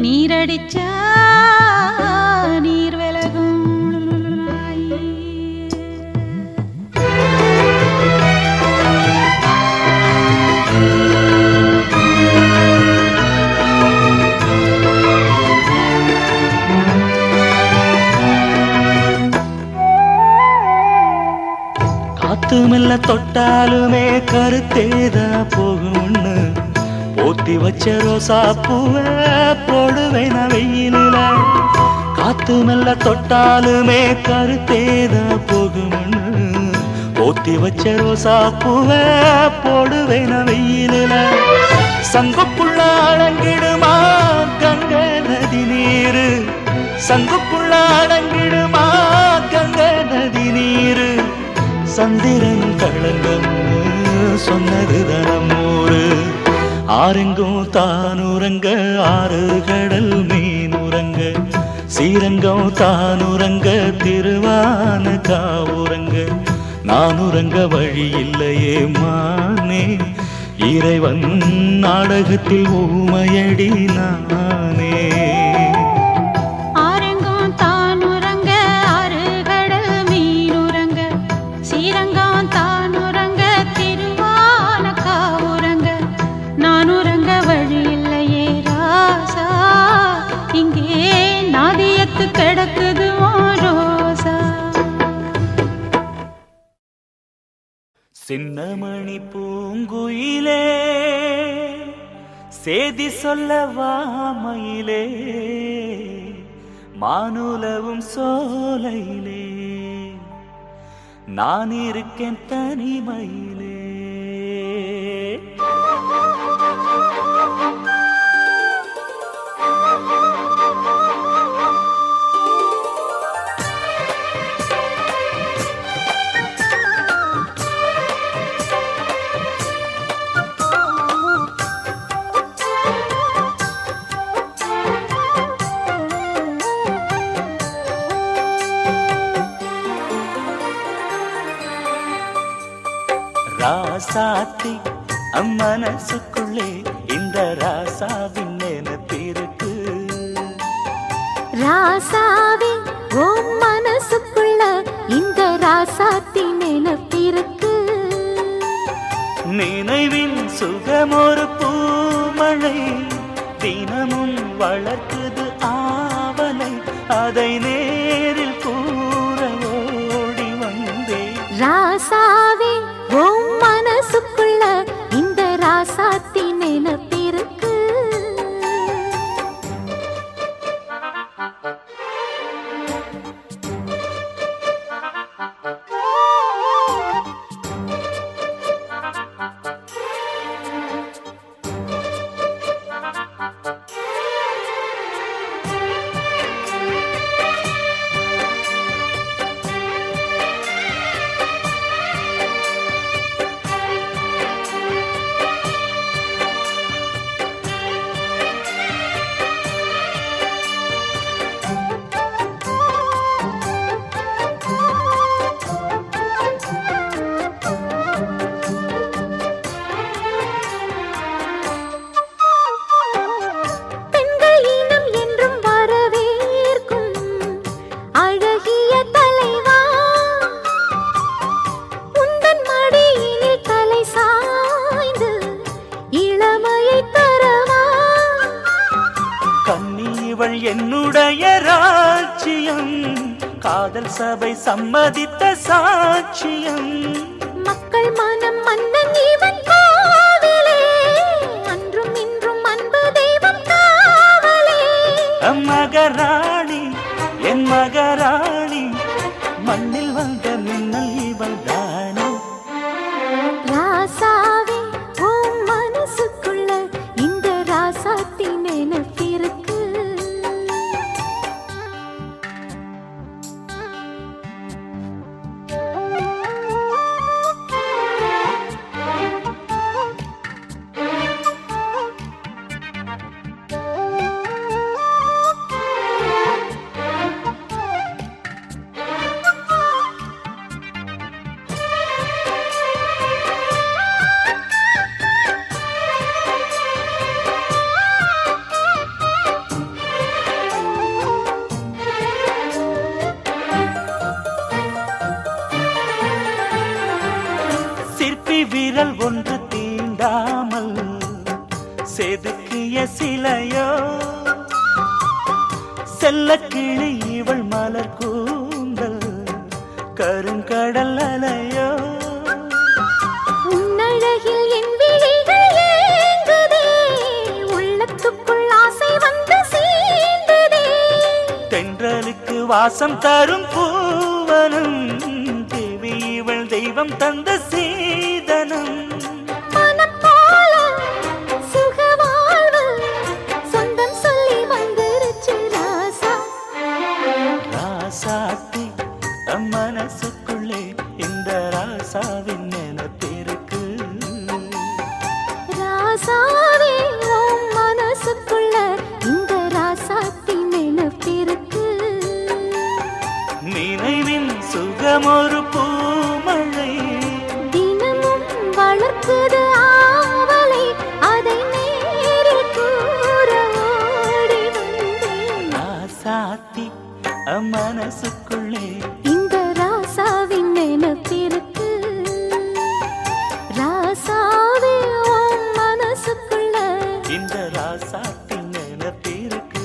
நீரடிச்சா நீர் விலகும். காத்து மெல்ல தொட்டாலுமே கருத்தேதா போகும்னு போத்தி வச்ச ரோசா பூவ போடுவேன வெயிலில. காத்து மெல்ல தொட்டாலுமே கருத்தேதா போகும்னு போத்தி வச்ச ரோசா பூவ போடுவேன வெயிலில. சங்குப்புள்ள அடங்கிடுமா கங்க நதி நீரு சங்குப்புள்ள அடங்கிடுமா கங்க நதி நீரு. சந்திரன் களங்கம் சொன்னது தனமூரு ஆரெங்கும் தானுறங்க ஆறு கடல் மீனுறங்க சீரங்கம் தானுறங்க திருவான காவுறங்க நானுறங்க வழி இல்லையே மானே இறைவன் நாடகத்தில் ஊமையடி நானே. கிடக்குது ரோசா. சின்னமணி பூங்குயிலே சேதி சொல்லவாமையிலே மானுலவும் சோலையிலே நான் இருக்கேன் தனிமையிலே. ராசாத்தி அம்மனசுக்குள்ளே இந்த ராசாவின் நினைப்பிருக்கு. ராசாவே ஓம் மனசுக்குள்ள இந்த ராசாத்தி நினைப்பிருக்கு. நினைவின் சுகமொரு பூமழை தினமும் வளர்க்குது ஆவலை அதை நேரில் கூற ஓடி வந்தேன். ராசாவே ஓம் மனசுக்குள்ள இந்த ராசாத்தி நினைப்பிருக்கு. காதல் சபை சம்மதித்த சாட்சியம். மக்கள் மனம் மன்னன் இவன் கோவிலே, அன்றும் இன்றும் அன்பு தெய்வம் காவலே. மகராணி என் மகராணி, மண்ணில் வந்த மின்னல் இவள் தானே. ராசாவே உன் மனசுக்குள்ள இந்த ராசாத்தி நினைப்பிருக்கு. சிற்பி விரல் ஒன்று தீண்டாமல் செதுக்கிய சிலையோ, செல்ல கிளி இவள் மலர் கூந்தல் கருங்கடல் அலையோ. உன்னழகில் என் விழிகள் ஏங்குதே, உள்ளத்துக்குள் ஆசை வந்து சேர்ந்ததே. தென்றலுக்கு வாசம் தரும் பூவனம், தேவி இவள் தெய்வம் தந்த சீதனம். மனம் போல சுகவாழ்வு சொந்தம் சொல்லி வந்துருச்சு ராசா. ராசாத்தி மனசுக்குள்ளே இந்த ராசாவின் நினைப்பிருக்கு. ராசாவே உன் மனசுக்குள்ள இந்த ராசாத்தி நினைப்பிருக்கு. நினைவின் சுகமொரு பூமழை, தினமும் வளர்க்குது ஆவலை, அதை நேரில் கூற ஓடி வந்தேன். ராசாத்தி மனசுக்குள்ளே இந்த ராசாவின் நினைப்பிருக்கு. ராசாவே உன் மனசுக்குள்ள இந்த ராசாத்தின் நினைப்பிருக்கு.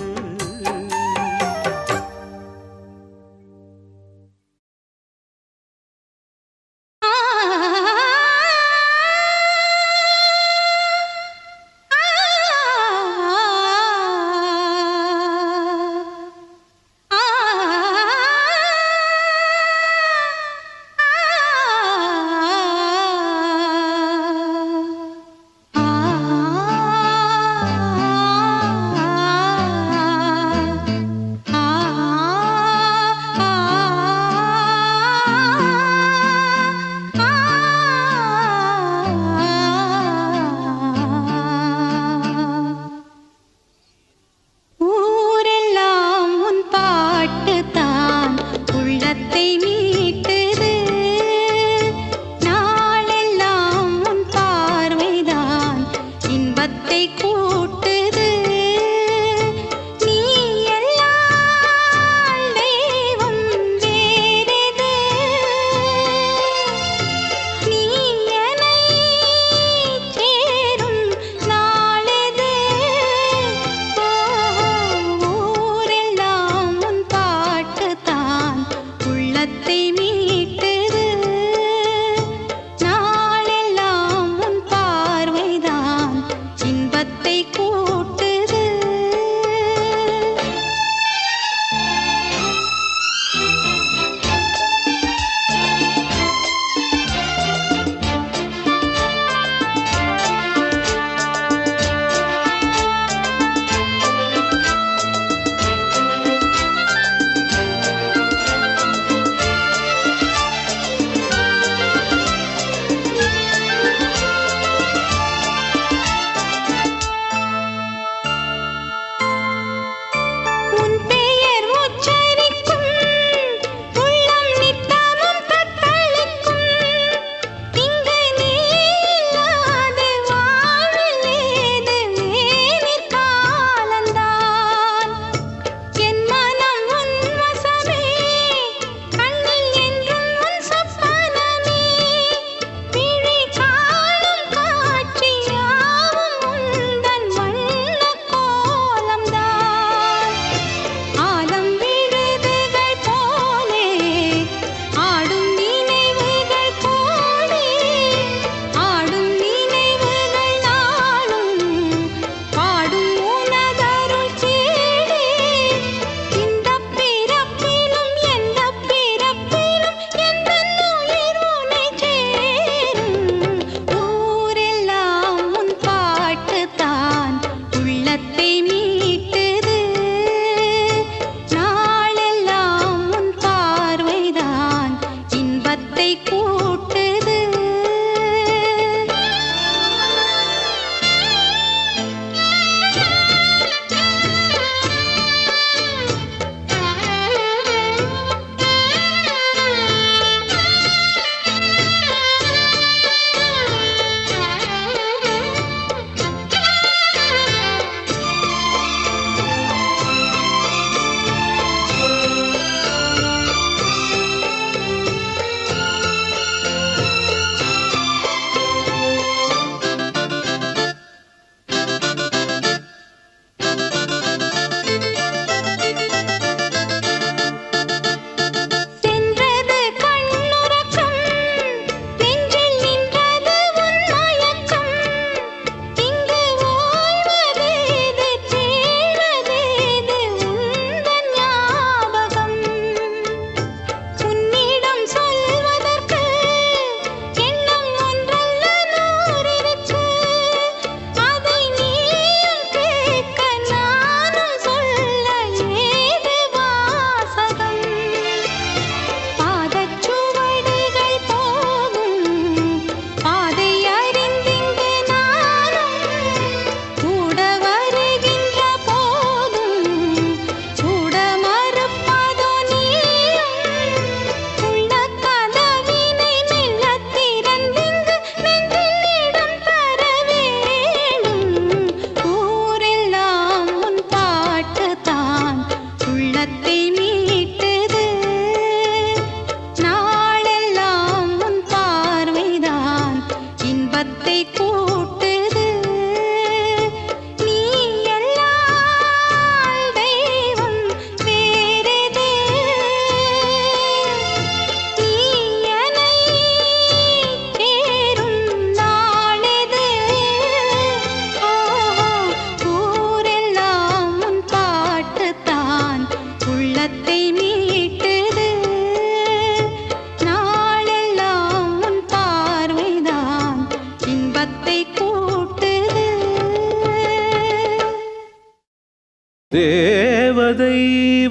தேவதை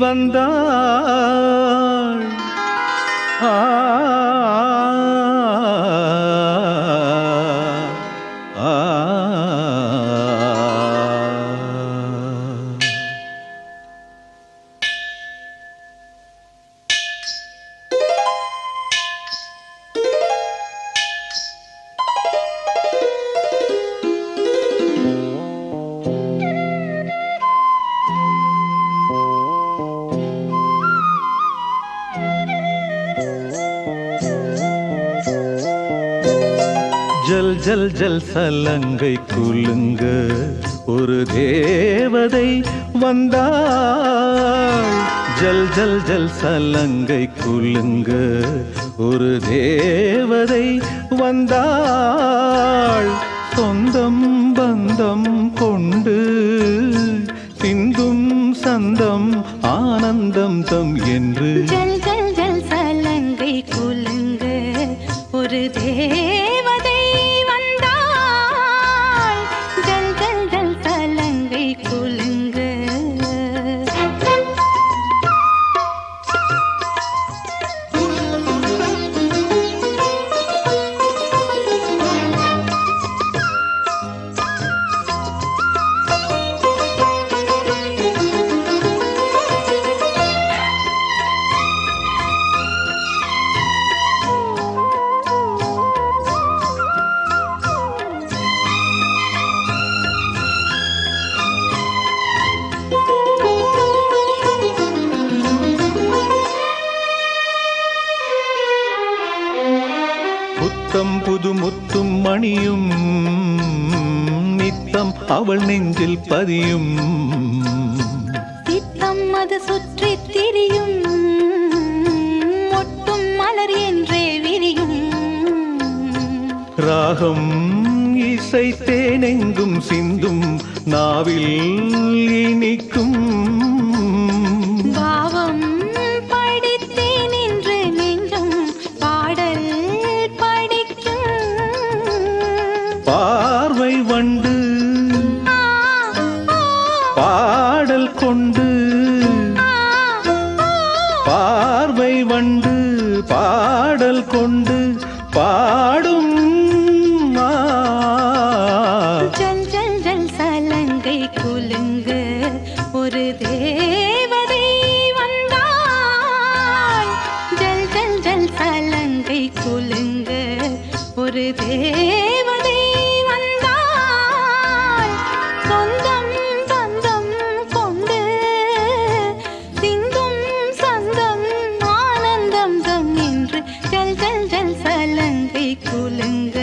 வந்தாள் ஆ ஆ ஜல் ஜல் ஜல் சலங்கை குலுங்க ஒரு தேவதை வந்தாள் ஜல் ஜல் ஜல் சலங்கை குலுங்க ஒரு தேவதை வந்தாள் சொந்தம் பந்தம் கொண்டு சிந்தும் சந்தம் ஆனந்தம் தம் என்று ஜல் ஜல் ஜல் சலங்கை குலுங்க ஒரு தேவதை வந்தாள் ஜல் ஜல் ஜல் சலங்கை குலுங்க புத்தம் புது முத்தும் மணியும் நித்தம் அவள் நெஞ்சில் பதியும் சித்தம் அது சுற்றி திரியும் ஒட்டும் மலர் என்றே விரியும் ராகம் இசை தேனெங்கும் சிந்தும் நாவில் இனிக்கும் பாவம் படித்தேன் என்று நெஞ்சம் பாடல் படிக்கும் பார்வை வண்டு பாடல் கொண்டு பார்வை வண்டு பாடல் கொண்டு பாடும் ஜல் ஜல் ஜல் சலங்கை குலுங்க ஒரு தேவதை வந்தாள் ஜல் ஜல் ஜல் சலங்கை குலுங்க ஒரு தேவதை வந்தாள் சொந்தம் பந்தம் கொண்டு சிந்தும் சந்தம் ஆனந்தம் தம் என்று ஜல் ஜல் ஜல் சலங்கை குலுங்க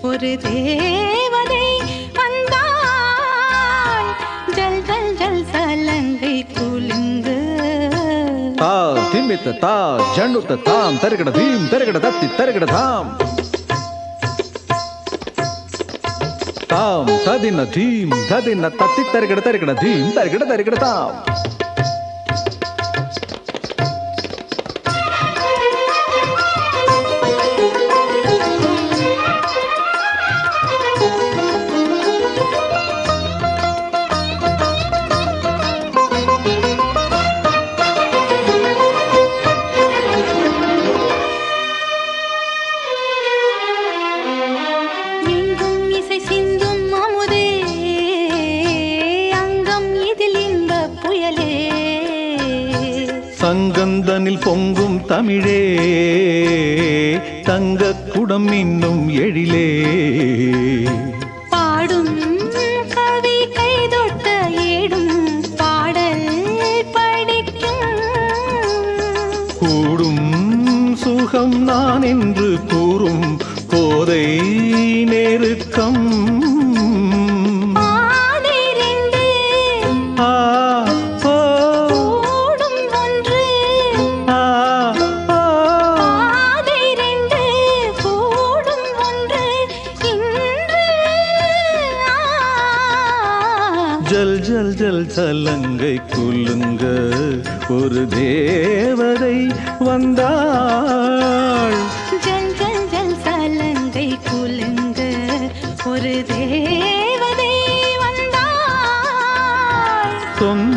ஒரு தேவதை வந்தாள் ஜல் ஜல் ஜல் சலங்கை குலுங்க தா திமித்த தா ஜண்ணுத்த தாம் தருகட தீம் தருகட தத்தி தருகட தாம் தாம் ததின தீம் ததின தத்தி தருகட தருகட தீம் தருகட தருகட தாம் எங்கும் இசை சிந்தும் அமுதே அங்கம் இதில் இன்ப புயலே சங்கந்தனில் பொங்கும் தமிழே தங்க குடம் இன்னும் எழிலே பாடும் கவி கைதொட்ட ஏடும் பாடல் படிக்கும் கூடும் சுகம் நான் என்று கூறும் கோதை நெருக்கம் பாதை ரெண்டு ஆ ஓ கூடும் ஒன்று ஆ ஓ பாதை ரெண்டு கூடும் ஒன்று இன்று ஜல் ஜல் ஜல் சலங்கை குலுங்க ஒரு தேவதை வந்தாள் ஜல் ஜல் ஜல் சலங்கை குலுங்க ஒரு தேவதை வந்தாள் சொந்த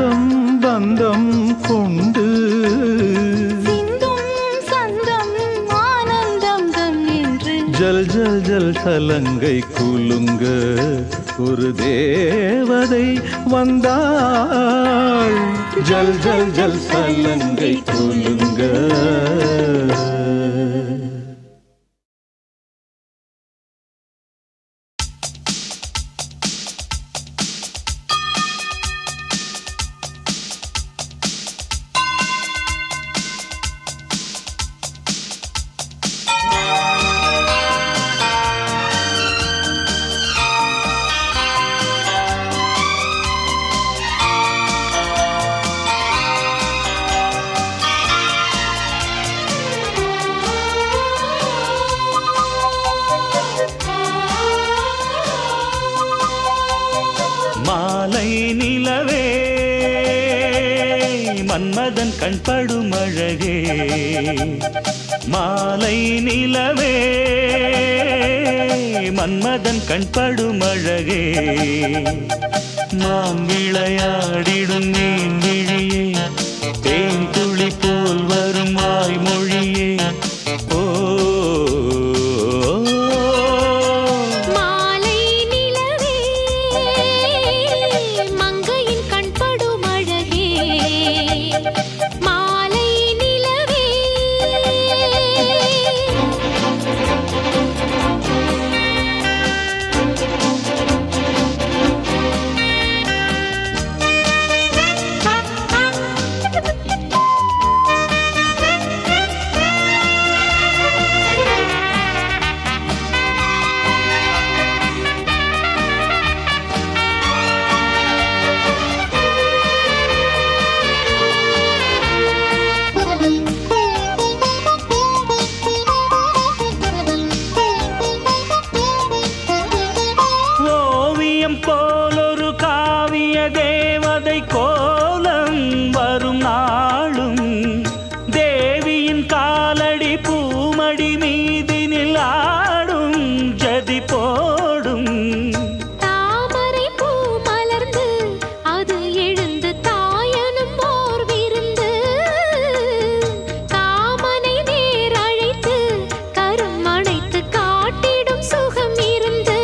ஜல் ஜல் ஜல் சலங்கை குலுங்க ஒரு தேவதை வந்தாள். ஜல் ஜல் ஜல் சலங்கை குலுங்க. மாலை நிலவே மன்மதன் கண்படும் அழகே. மாலை நிலவே மன்மதன் கண்படும் அழகே. மான் விளையாடிடும் மீன் விழியே தேன் துளி போல் வரும் வாய்மொழியே. ஓ போலொரு காவிய தேவதை கோலம் வரும் நாளும் தேவியின் காலடி பூமடி மீதினில் ஆடும் ஜதி போடும். தாமரை பூ மலர்ந்து அது எழுந்து தாயனும் போர் விருந்து காமனை நேர் அழைத்து கரும் அணைத்து காட்டிடும் சுகம் இருந்து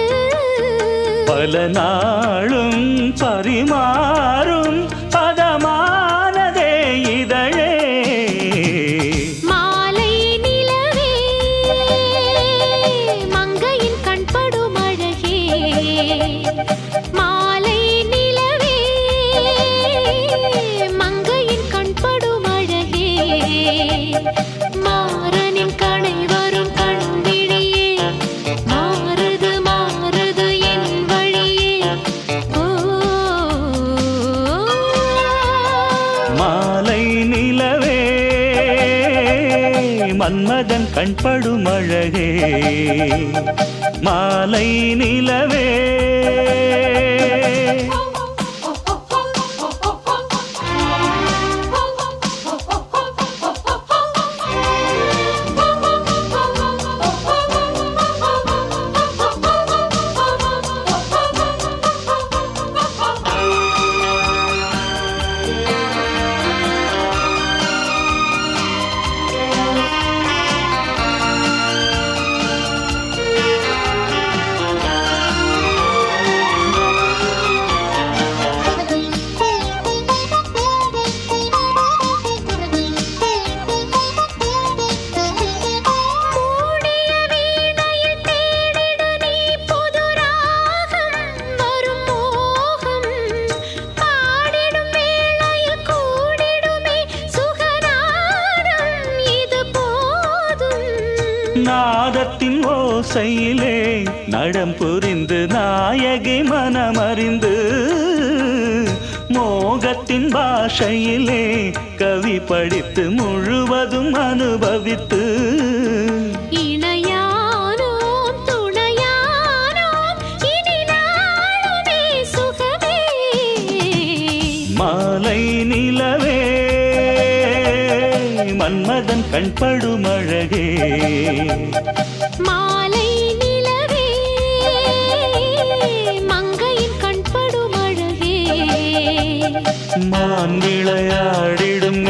பல நாளும் பரிமாறும் பதமானதே இதழே. மாலை நிலவே மங்கையின் கண்படும் அழகே. மாலை நிலவே மங்கையின் கண்படும் அழகே. மாறனின் கணை வரும் கண்விழியே மாறுது மாறுது என் வழியே. மாலை நிலவே மன்மதன் கண்படும் அழகே. மாலை நிலவே நாதத்தின் ஓசையிலே நடம் புரிந்து நாயகி மனமறிந்து மோகத்தின் பாஷையிலே கவி படித்து முழுவதும் அனுபவித்து இணையானோம் துணையானோம் இனி நாளுமே சுகமே. மாலை நிலவே மன்மதன் கண்படும் அழகே. மாலை நிலவே மங்கையின் கண்படும் அழகே. மான் விளையாடிடும்